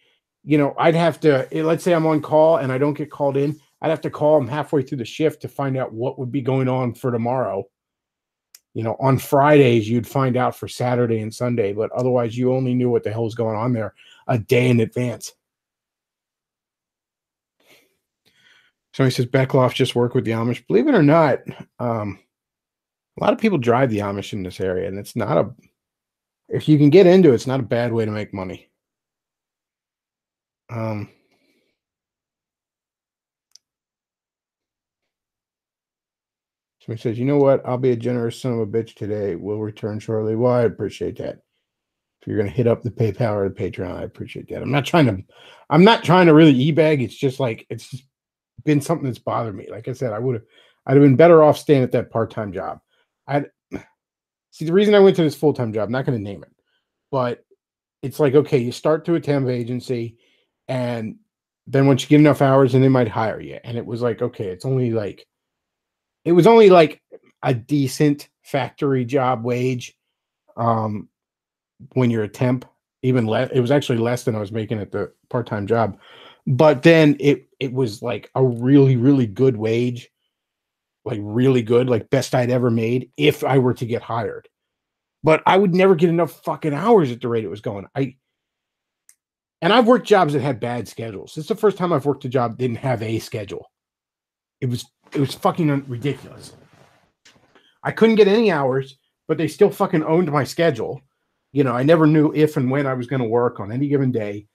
I'd have to, let's say I'm on call and I don't get called in. I'd have to call them halfway through the shift to find out what would be going on for tomorrow. On Fridays, you'd find out for Saturday and Sunday, but otherwise you only knew what the hell was going on there a day in advance. Somebody says Bechtloff just work with the Amish. Believe it or not, a lot of people drive the Amish in this area, and it's not if you can get into it, it's not a bad way to make money. Somebody says, you know what? I'll be a generous son of a bitch today. We'll return shortly. Well, I appreciate that. If you're going to hit up the PayPal or the Patreon, I appreciate that. I'm not trying to really e-bag. It's just like, it's just been something that's bothered me. Like I said, I'd have been better off staying at that part-time job. See, the reason I went to this full-time job, I'm not going to name it, but it's like, okay, you start through a temp agency, and then once you get enough hours, and they might hire you. And it was like, okay, it was only like a decent factory job wage. When you're a temp, even less, it was actually less than I was making at the part-time job. But then it was like a really, really good wage, like really good, like best I'd ever made if I were to get hired. But I would never get enough fucking hours at the rate it was going. And I've worked jobs that had bad schedules. This is the first time I've worked a job that didn't have a schedule. It was fucking ridiculous. I couldn't get any hours, but they still fucking owned my schedule. I never knew if and when I was going to work on any given day.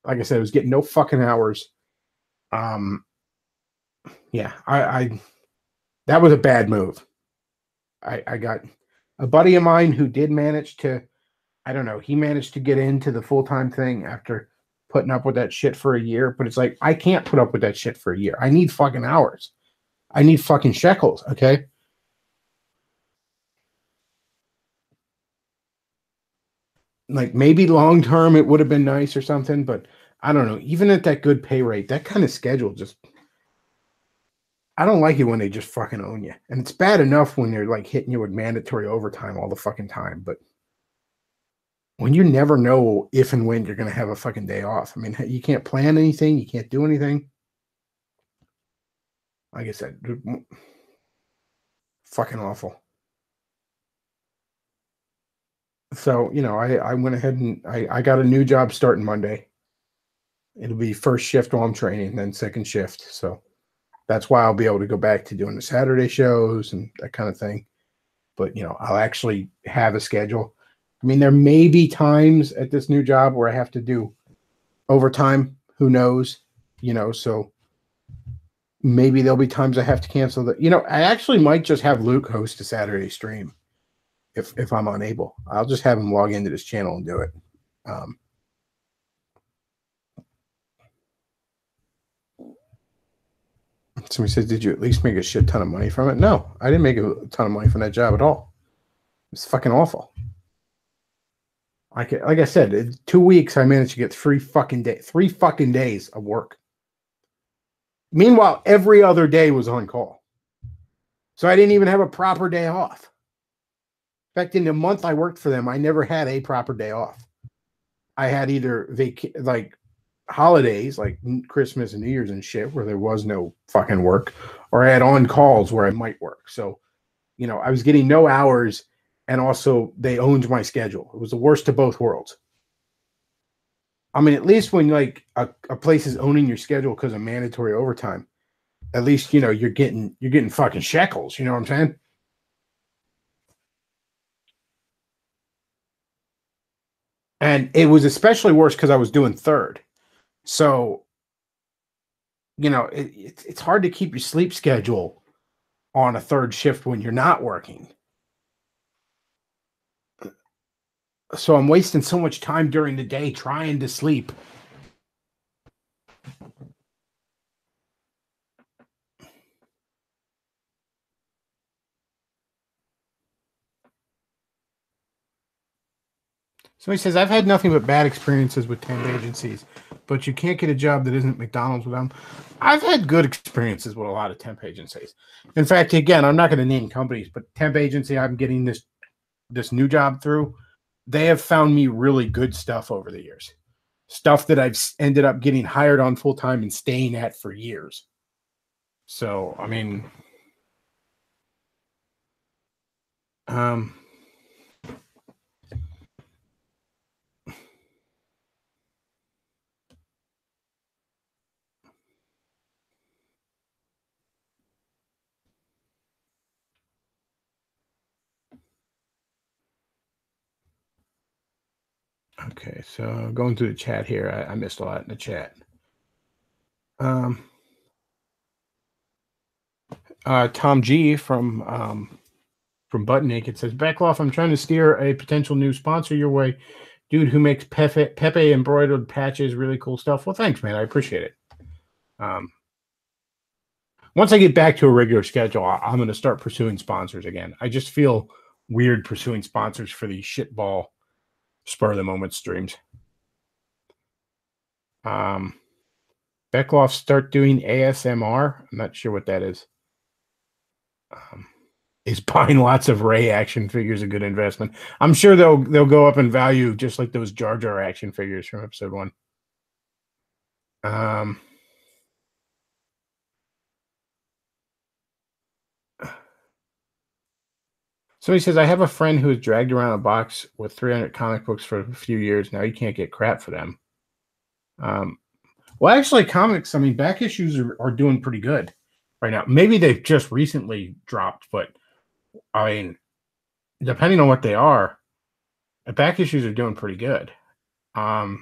Like I said, I was getting no fucking hours. Yeah, that was a bad move. I got a buddy of mine who did manage to, I don't know, he managed to get into the full-time thing after putting up with that shit for a year. But it's like, I can't put up with that shit for a year. I need fucking hours. I need fucking shekels, okay? Like maybe long term it would have been nice or something, but I don't know. Even at that good pay rate, that kind of schedule just, I don't like it when they just fucking own you. And it's bad enough when they're like hitting you with mandatory overtime all the fucking time, but when you never know if and when you're going to have a fucking day off. I mean, you can't plan anything, you can't do anything. Like I said, fucking awful. So, I went ahead and I got a new job starting Monday. It'll be first shift while I'm training, then second shift. So that's why I'll be able to go back to doing the Saturday shows and that kind of thing. But, I'll actually have a schedule. I mean, there may be times at this new job where I have to do overtime. Who knows? So maybe there'll be times I have to cancel that. I actually might just have Luke host a Saturday stream if I'm unable. I'll just have him log into this channel and do it. Somebody says, did you at least make a shit ton of money from it? No, I didn't make a ton of money from that job at all. It's fucking awful. Like I said, in 2 weeks, I managed to get 3 fucking days of work. Meanwhile, every other day was on call. So I didn't even have a proper day off. In fact, in the month I worked for them, I never had a proper day off. I had either like holidays, like Christmas and New Year's and shit, where there was no fucking work, or I had on calls where I might work. So, I was getting no hours, and also they owned my schedule. It was the worst of both worlds. I mean, at least when like a place is owning your schedule because of mandatory overtime, at least you're getting fucking shekels. You know what I'm saying? And it was especially worse because I was doing third. So, it's hard to keep your sleep schedule on a third shift when you're not working. So I'm wasting so much time during the day trying to sleep. Somebody says, I've had nothing but bad experiences with temp agencies, but you can't get a job that isn't McDonald's with them. I've had good experiences with a lot of temp agencies. In fact, again, I'm not going to name companies, but temp agency I'm getting this new job through, they have found me really good stuff over the years. Stuff that I've ended up getting hired on full time and staying at for years. So, I mean, um, okay, so going through the chat here, I missed a lot in the chat. Um, Tom G from Butt Naked says, Bechtloff, I'm trying to steer a potential new sponsor your way. Dude who makes Pepe embroidered patches, really cool stuff. Well, thanks, man. I appreciate it. Once I get back to a regular schedule, I'm going to start pursuing sponsors again. I just feel weird pursuing sponsors for these shitball spur of the moment streams. Bechtloff start doing ASMR. I'm not sure what that is. Is buying lots of Ray action figures a good investment? I'm sure they'll go up in value just like those Jar Jar action figures from episode 1. Somebody says, I have a friend who has dragged around a box with 300 comic books for a few years. Now you can't get crap for them. Well, actually, comics, I mean, back issues are doing pretty good right now. Maybe they've just recently dropped, but I mean, depending on what they are, the back issues are doing pretty good. I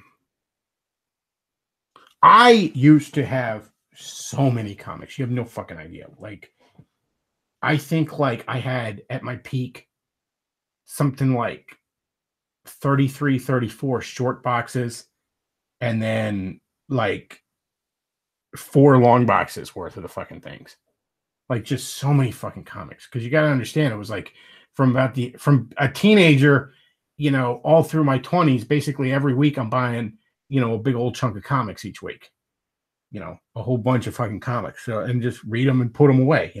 used to have so many comics. You have no fucking idea. Like, I think like I had at my peak something like 33, 34 short boxes, and then like 4 long boxes worth of the fucking things. Like, just so many fucking comics. Because you got to understand, it was like from a teenager, all through my 20s, basically every week I'm buying, a big old chunk of comics each week. A whole bunch of fucking comics. So, and just read them and put them away.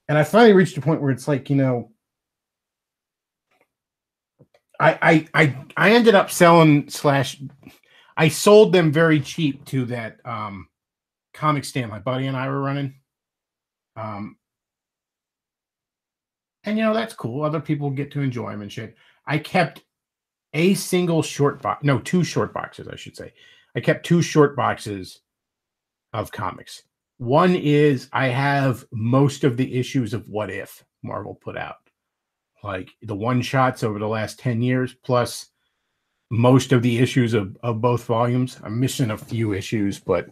And I finally reached a point where it's like, I ended up selling / I sold them very cheap to that comic stand my buddy and I were running. And that's cool. Other people get to enjoy them and shit. I kept a single short box, no, 2 short boxes, I should say. I kept 2 short boxes of comics. One is I have most of the issues of What If Marvel put out, like the one shots over the last 10 years, plus most of the issues of both volumes. I'm missing a few issues, but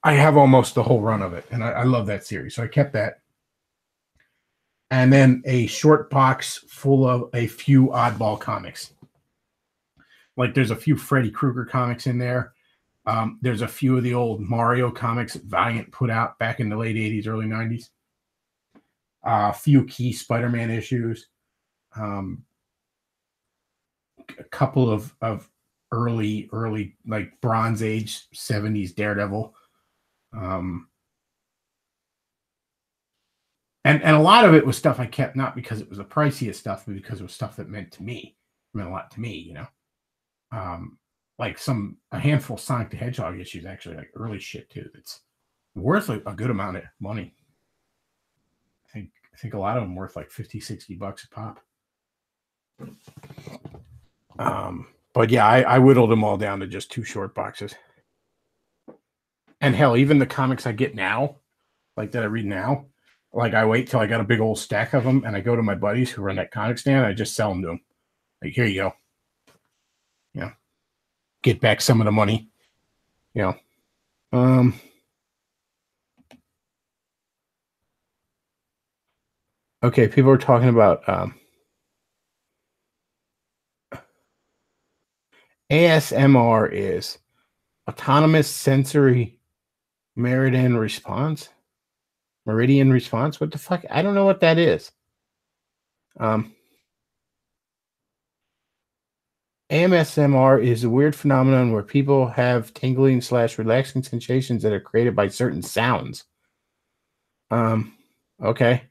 I have almost the whole run of it, and I love that series. So I kept that. And then a short box full of a few oddball comics. Like, there's a few Freddy Krueger comics in there. There's a few of the old Mario comics that Valiant put out back in the late 80s, early 90s. A few key Spider-Man issues. A couple of early, like Bronze Age 70s Daredevil. And a lot of it was stuff I kept not because it was the priciest stuff, but because it was stuff that meant a lot to me, like a handful of Sonic the Hedgehog issues, actually, like early shit too. It's worth a good amount of money. I think a lot of them worth like $50-$60 a pop. But yeah, I whittled them all down to just 2 short boxes. And hell, even the comics I get now, like that I read now, like I wait till I got a big old stack of them and I go to my buddies who run that comic stand. I just sell them to them. Like, here you go. Get back some of the money. Okay, people are talking about ASMR is autonomous sensory meridian response. Meridian response. What the fuck? I don't know what that is. Um, AMSMR is a weird phenomenon where people have tingling slash relaxing sensations that are created by certain sounds. Um, okay.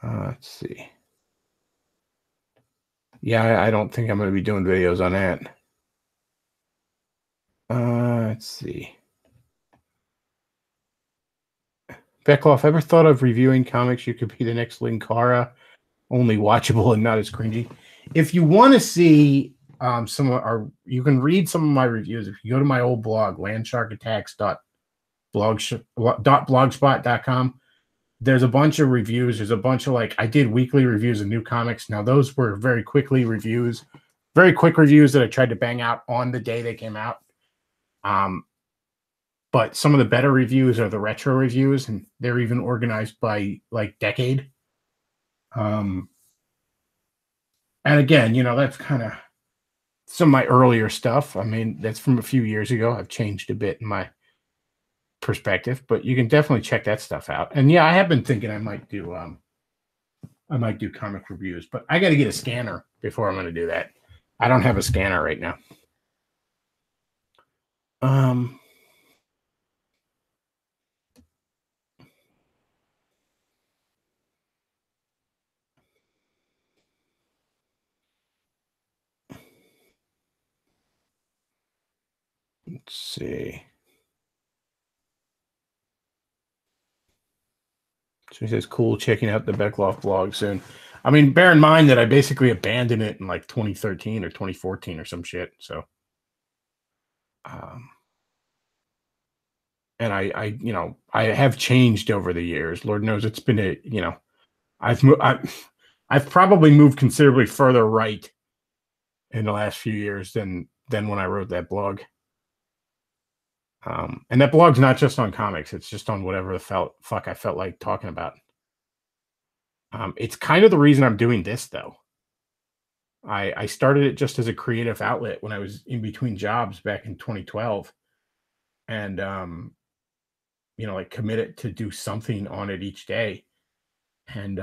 Let's see. Yeah, I don't think I'm going to be doing videos on that. Let's see. Bechtloff, ever thought of reviewing comics? You could be the next Linkara, only watchable and not as cringy. If you want to see some of our, you can read some of my reviews. If you go to my old blog, landsharkattacks.blogspot.com, there's a bunch of reviews. There's a bunch of I did weekly reviews of new comics. Now, those were very quick reviews that I tried to bang out on the day they came out. But some of the better reviews are the retro reviews, and they're even organized by decade. And again, that's kind of some of my earlier stuff. I mean, that's from a few years ago. I've changed a bit in my perspective, but you can definitely check that stuff out. And yeah, I have been thinking I might do comic reviews, but I got to get a scanner before I'm going to do that. I don't have a scanner right now. Let's see. So he says, cool, checking out the Bechtloff blog soon. I mean, bear in mind that I basically abandoned it in 2013 or 2014 or some shit. So, and I have changed over the years. Lord knows it's been I've probably moved considerably further right in the last few years than when I wrote that blog. And that blog's not just on comics; it's just on whatever the fuck I felt like talking about. It's kind of the reason I'm doing this, though. I started it just as a creative outlet when I was in between jobs back in 2012, and committed to do something on it each day. And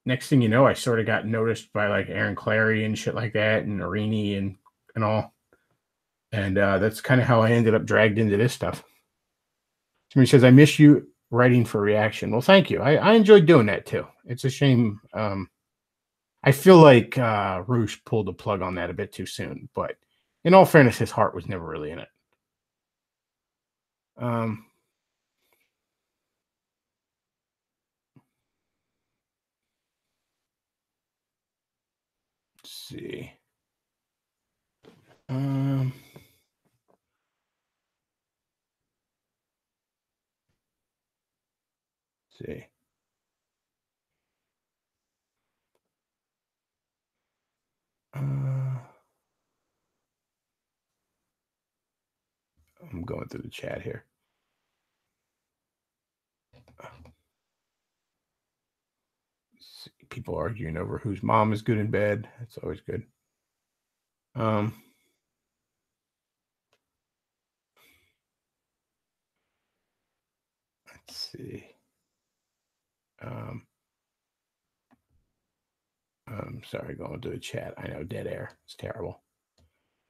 next thing you know, I sort of got noticed by Aaron Clary and shit like that, and Arini and all. And that's kind of how I ended up dragged into this stuff. Somebody says, I miss you writing for Reaction. Well, thank you. I enjoyed doing that too. It's a shame. I feel like Roosh pulled the plug on that a bit too soon, but in all fairness, his heart was never really in it. Let's see. Let's see. I'm going through the chat here. People arguing over whose mom is good in bed. That's always good. Let's see. I'm sorry, going to the chat. I know, dead air. It's terrible.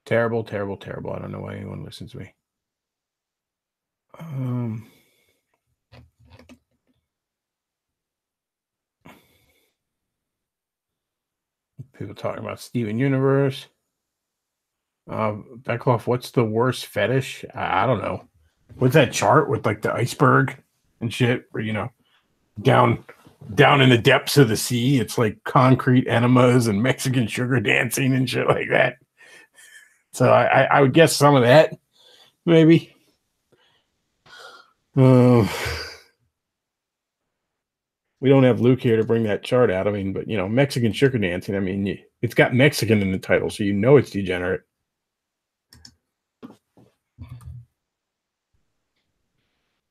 Terrible, terrible, terrible. I don't know why anyone listens to me. People talking about Steven Universe. Bechtloff, what's the worst fetish? I don't know. What's that chart with the iceberg and shit? Where down in the depths of the sea, it's concrete enemas and Mexican sugar dancing and shit like that. So I would guess some of that, maybe. We don't have Luke here to bring that chart out. I mean, but Mexican sugar dancing. I mean, it's got Mexican in the title, so it's degenerate. Let's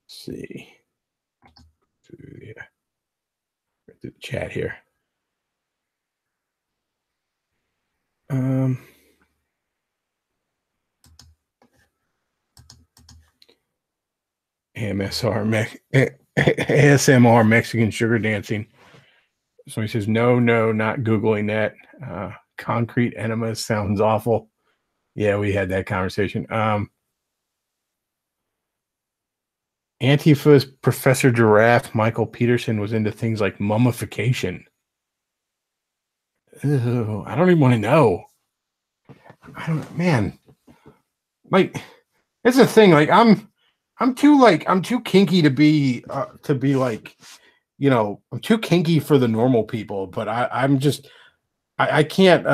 see. Yeah. back to the chat here. ASMR ASMR Mexican sugar dancing. So he says, no, not Googling that. Concrete enemas sounds awful. Yeah, we had that conversation. Antifa's Professor Giraffe, Michael Peterson, was into things like mummification. Ew, I don't even want to know. Man. Like, that's the thing. Like, I'm too kinky to be like, I'm too kinky for the normal people, but I can't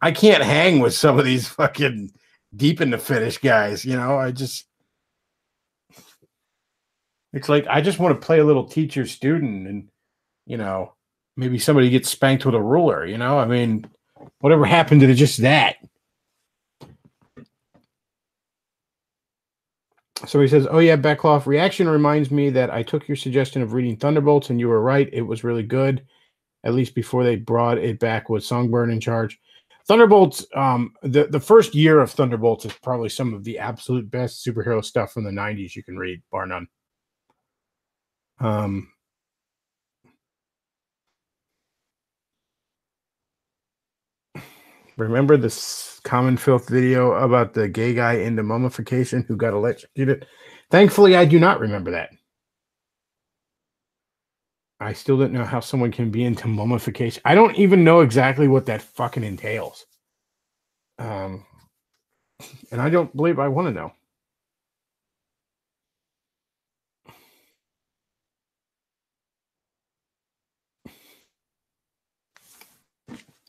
I can't hang with some of these fucking deep in the fetish guys, it's like I just want to play a little teacher student and maybe somebody gets spanked with a ruler, I mean, whatever happened to just that? So he says, oh yeah, Bechtloff, reaction reminds me that I took your suggestion of reading Thunderbolts and you were right. It was really good, at least before they brought it back with Songbird in charge. Thunderbolts, the first year of Thunderbolts is probably some of the absolute best superhero stuff from the 90s you can read, bar none. Remember this Common Filth video about the gay guy into mummification who got electrocuted? Thankfully, I do not remember that. I still don't know how someone can be into mummification. I don't even know exactly what that fucking entails. And I don't believe I want to know.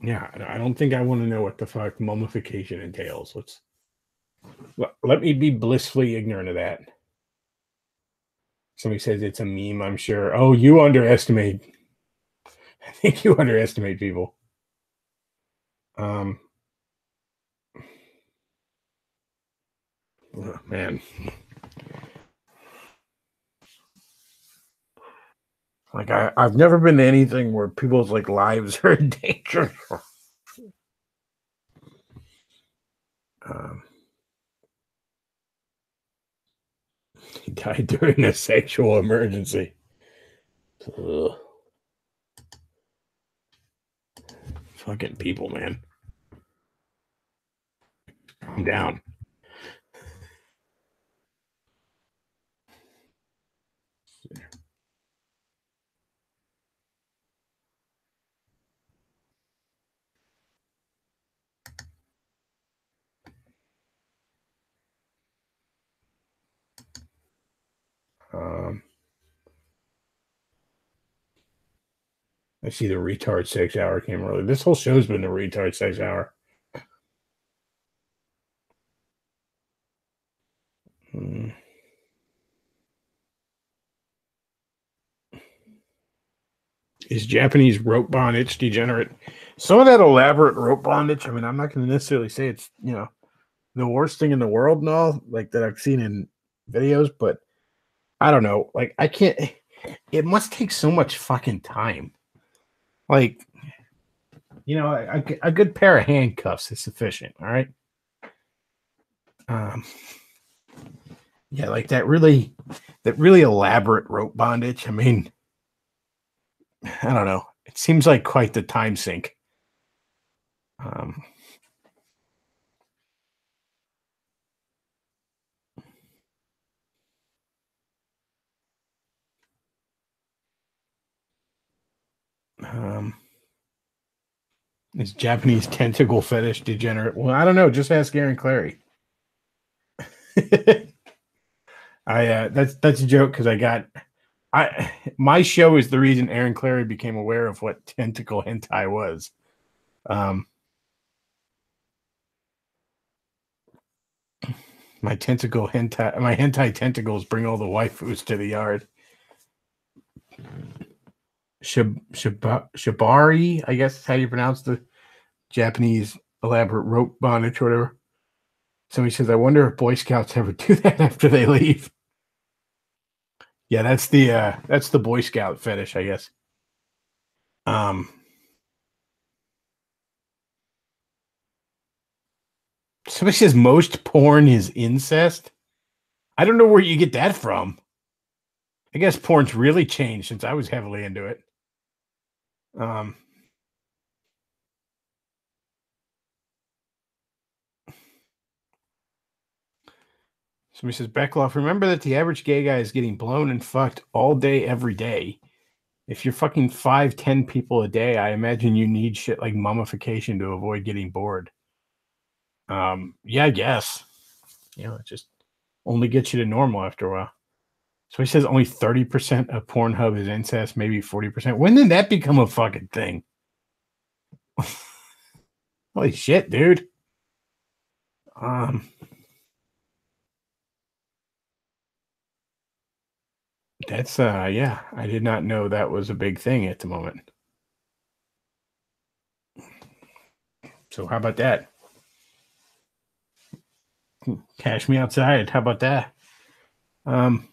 Yeah, I don't think I want to know what the fuck mummification entails. Let me be blissfully ignorant of that. Somebody says it's a meme, I'm sure. Oh, you underestimate. I think you underestimate people. Oh, man. Like I've never been to anything where people's like lives are in danger. He died during a sexual emergency. Ugh. Fucking people, man. Calm down. I see the retard 6 hour came early. This whole show's been the retard 6 hour. Is Japanese rope bondage degenerate? Some of that elaborate rope bondage, I mean, I'm not going to necessarily say it's, the worst thing in the world and all, like that I've seen in videos, but I don't know. Like, I can't, it must take so much fucking time. Like, a good pair of handcuffs is sufficient. All right. Yeah, like that really elaborate rope bondage. I mean, I don't know. It seems like quite the time sink. Is Japanese tentacle fetish degenerate? Well, I don't know. Just ask Aaron Clary. That's a joke because my show is the reason Aaron Clary became aware of what tentacle hentai was. My hentai tentacles bring all the waifus to the yard. Shibari, I guess is how you pronounce the Japanese elaborate rope bondage or whatever. Somebody says, I wonder if Boy Scouts ever do that after they leave. Yeah, that's the Boy Scout fetish, I guess. Um, Somebody says most porn is incest. I don't know where you get that from. I guess porn's really changed since I was heavily into it. Um, Somebody says Bechtloff, remember that the average gay guy is getting blown and fucked all day, every day. If you're fucking 5, 10 people a day, I imagine you need shit like mummification to avoid getting bored. Yeah, I guess. It just only gets you to normal after a while. So he says only 30% of Pornhub is incest, maybe 40%. When did that become a fucking thing? Holy shit, dude. Um, that's yeah, I did not know that was a big thing at the moment. So how about that? Cash me outside. How about that? Um,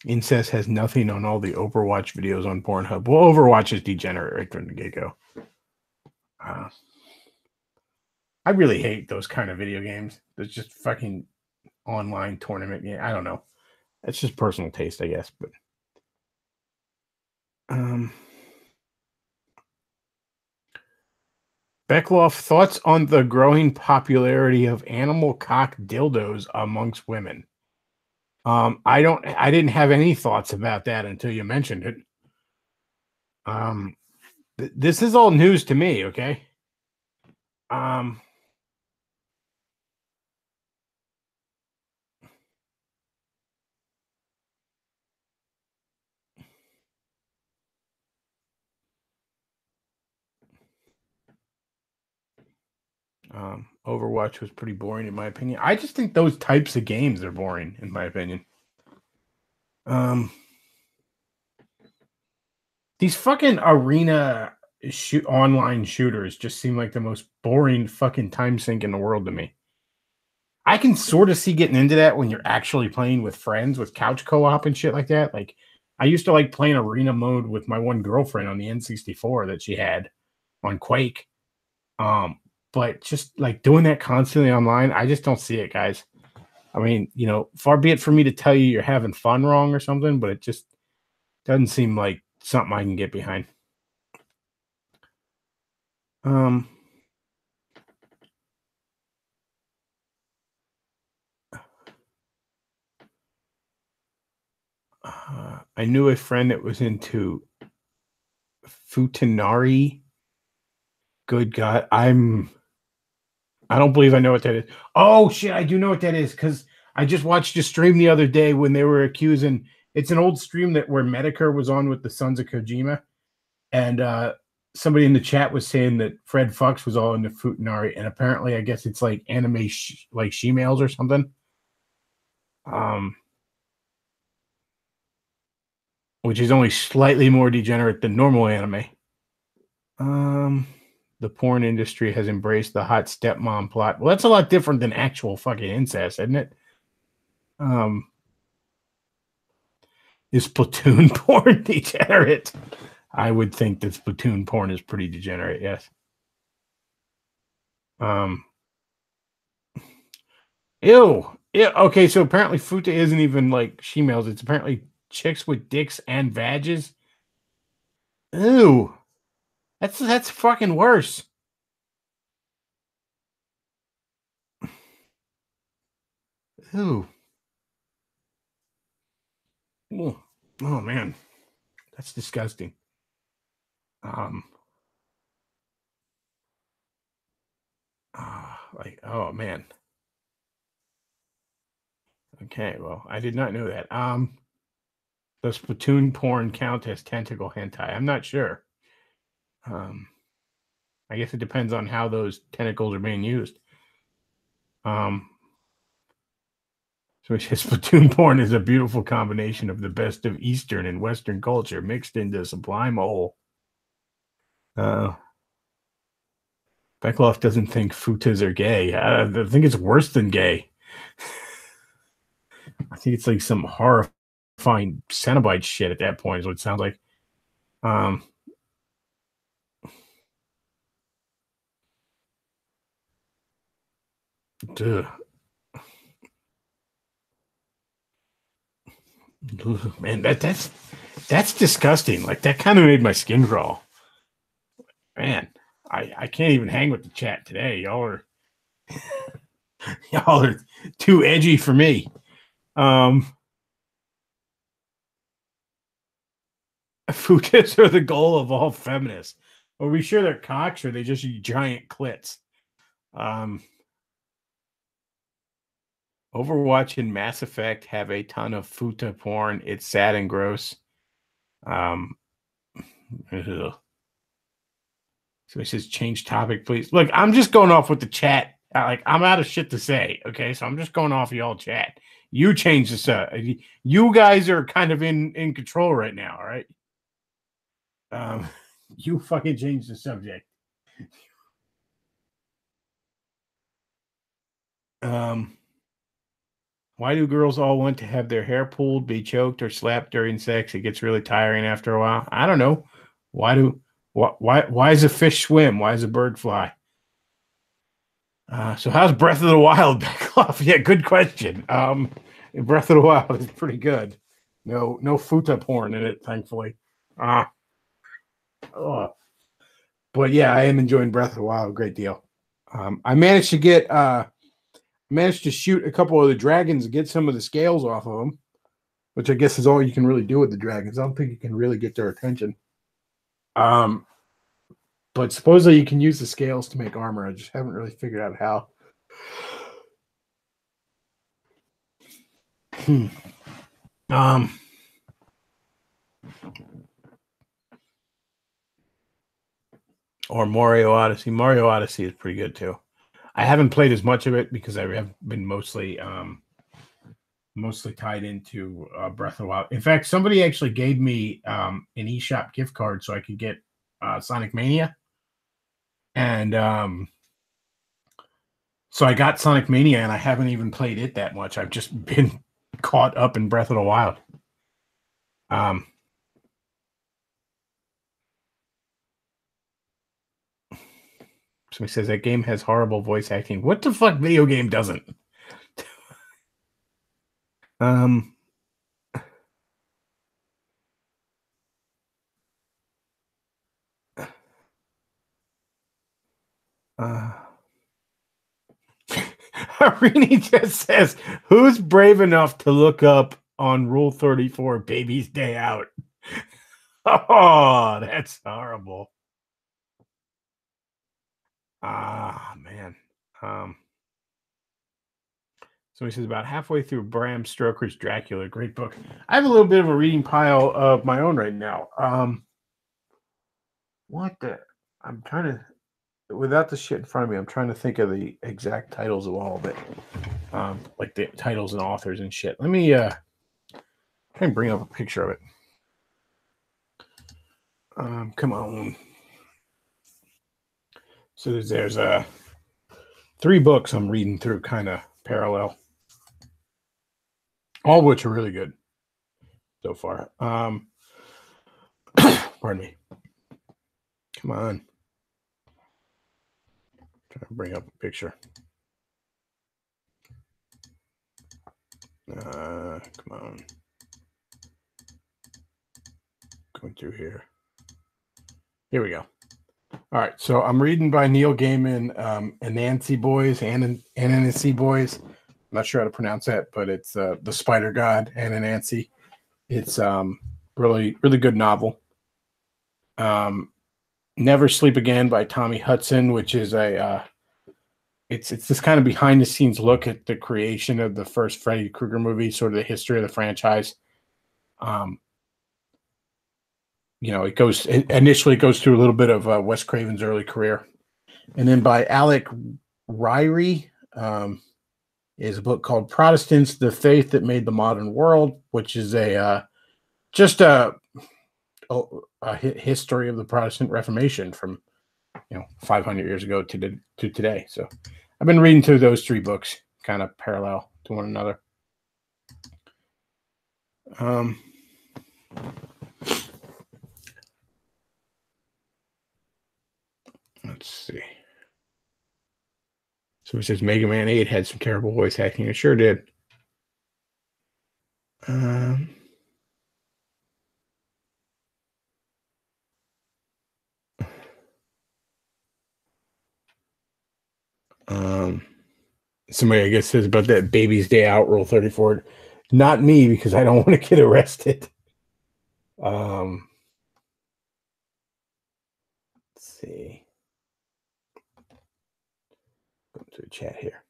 Incest has nothing on all the Overwatch videos on Pornhub. Well, Overwatch is degenerate right from the get-go. Uh, I really hate those kind of video games. There's just fucking online tournament game. I don't know. It's just personal taste, I guess. But um, Bechtloff, thoughts on the growing popularity of animal cock dildos amongst women? I didn't have any thoughts about that until you mentioned it. This is all news to me, okay? Um, Overwatch was pretty boring in my opinion. I just think those types of games are boring in my opinion. Um, these fucking arena online shooters just seem like the most boring fucking time sink in the world to me. I can sort of see getting into that when you're actually playing with friends with couch co-op and shit like that. Like I used to like playing arena mode with my one girlfriend on the N64 that she had on Quake. But just like doing that constantly online, I just don't see it, guys. I mean, far be it for me to tell you you're having fun wrong or something, but it just doesn't seem like something I can get behind. Um, I knew a friend that was into Futanari. Good God, I don't believe I know what that is. Oh shit, I do know what that is because I just watched a stream the other day when they were accusing. It's an old stream that where Medicare was on with the Sons of Kojima, and somebody in the chat was saying that Fred Fox was all into Futanari, and apparently, I guess it's like anime, like she-males or something. Um, which is only slightly more degenerate than normal anime. Um, the porn industry has embraced the hot stepmom plot. Well, that's a lot different than actual fucking incest, isn't it? Is platoon porn degenerate? I would think that platoon porn is pretty degenerate, yes. Um, ew. Yeah, okay, so apparently Futa isn't even like she-males. It's apparently chicks with dicks and vages. Ew. That's fucking worse. Ew. Ooh. Oh man. That's disgusting. Um like oh man. Okay, well, I did not know that. Does platoon porn count as tentacle hentai? I'm not sure. Um I guess it depends on how those tentacles are being used. Um So he says platoon porn is a beautiful combination of the best of Eastern and Western culture mixed into a sublime whole. Beckloff doesn't think futas are gay. I think it's worse than gay. I think it's like some horrifying Cenobite shit at that point, is what it sounds like. Um, duh, man, that's disgusting. Like that kind of made my skin crawl. Man, I can't even hang with the chat today. Y'all are too edgy for me. Futas are the goal of all feminists. Are we sure they're cocks or they just giant clits? Um, Overwatch and Mass Effect have a ton of futa porn. It's sad and gross. Um, ugh. So he says, change topic, please. Look, I'm just going off with the chat. Like, I'm out of shit to say. Okay. So I'm just going off y'all chat. You change this up. You guys are kind of in control right now. All right. Um, you fucking change the subject. Um, why do girls all want to have their hair pulled, be choked, or slapped during sex? It gets really tiring after a while. I don't know. Why does a fish swim? Why does a bird fly? So how's Breath of the Wild back off? Yeah, good question. Breath of the Wild is pretty good. No futa porn in it, thankfully. Uh, oh. But yeah, I am enjoying Breath of the Wild a great deal. I managed to shoot a couple of the dragons and get some of the scales off of them, which I guess is all you can really do with the dragons. I don't think you can really get their attention. But supposedly you can use the scales to make armor. I just haven't really figured out how. Um, or Mario Odyssey. Mario Odyssey is pretty good too. I haven't played as much of it because I have been mostly tied into Breath of the Wild. In fact, somebody actually gave me an eShop gift card so I could get Sonic Mania, and so I got Sonic Mania, and I haven't even played it that much. I've just been caught up in Breath of the Wild. Somebody says that game has horrible voice acting. What the fuck video game doesn't? Um, Arini just says, who's brave enough to look up on Rule 34 Baby's Day Out? Oh, that's horrible. Ah, man. So he says about halfway through Bram Stoker's Dracula, great book. I have a little bit of a reading pile of my own right now. What the? I'm trying to, without the shit in front of me, I'm trying to think of the exact titles of all of it, like the titles and authors and shit. Let me try and bring up a picture of it. Come on. So there's 3 books I'm reading through kind of parallel, all of which are really good so far. Pardon me. Come on. Try to bring up a picture. Come on. Going through here. Here we go. All right, so I'm reading by Neil Gaiman, Anansi Boys, Anansi Boys. I'm not sure how to pronounce that, but it's the Spider God, Anansi. It's really good novel. Never Sleep Again by Tommy Hudson, which is it's this kind of behind the scenes look at the creation of the first Freddy Krueger movie, sort of the history of the franchise. It initially goes through a little bit of Wes Craven's early career, and then by Alec Ryrie is a book called Protestants: The Faith That Made the Modern World, which is just a history of the Protestant Reformation from 500 years ago to today. So I've been reading through those 3 books kind of parallel to one another. Let's see. So it says Mega Man 8 had some terrible voice acting. It sure did. Um, um, Somebody, I guess, says about that baby's day out, Rule 34. Not me, because I don't want to get arrested. Let's see. Go to the chat here.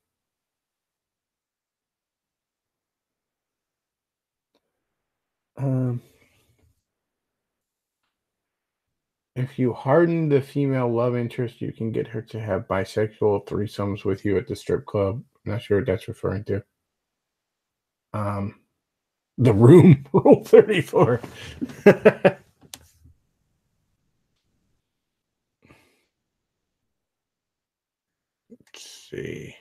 If you harden the female love interest, you can get her to have bisexual threesomes with you at the strip club. I'm not sure what that's referring to. The Room, Rule 34. Let's see.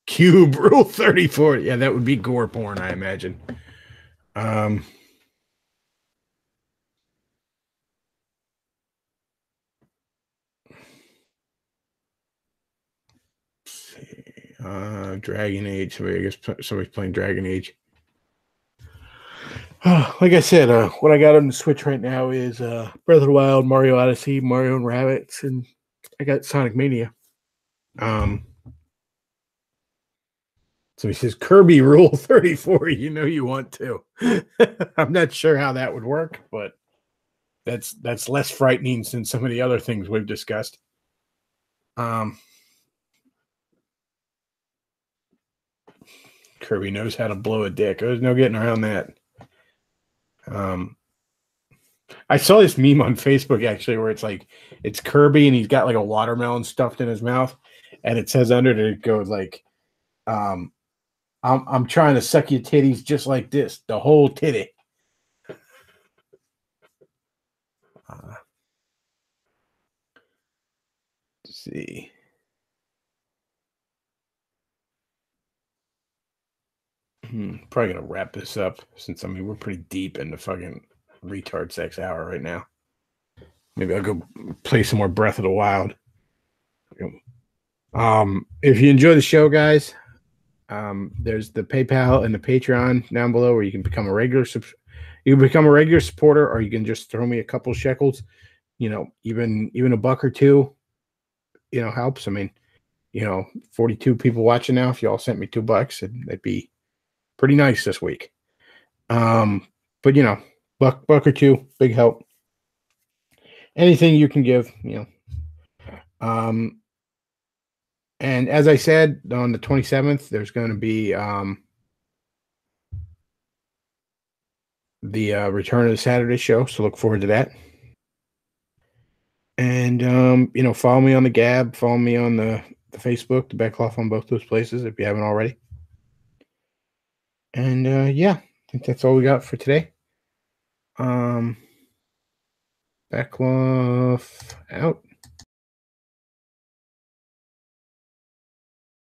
Cube, Rule 34. Yeah, that would be gore porn, I imagine. Dragon Age. I guess somebody's playing Dragon Age. Like I said, what I got on the Switch right now is Breath of the Wild, Mario Odyssey, Mario and Rabbids, and I got Sonic Mania. So he says Kirby Rule 34. You know you want to. I'm not sure how that would work, but that's less frightening than some of the other things we've discussed. Kirby knows how to blow a dick. There's no getting around that. I saw this meme on Facebook actually where it's Kirby and he's got like a watermelon stuffed in his mouth, and it says under it goes like, I'm trying to suck your titties just like this, the whole titty. Let's see. Probably gonna wrap this up since we're pretty deep in the fucking retard sex hour right now. Maybe I'll go play some more Breath of the Wild. If you enjoy the show, guys, there's the PayPal and the Patreon down below where you can become a regular supporter, or you can just throw me a couple shekels. Even a buck or two, helps. 42 people watching now. If you all sent me $2, that'd be pretty nice this week. But buck or two, big help. Anything you can give, and as I said, on the 27th, there's going to be the return of the Saturday show. So look forward to that. And, follow me on the Gab, follow me on the Facebook, the Bechtloff on both those places if you haven't already. And, I think that's all we got for today. Bechtloff out.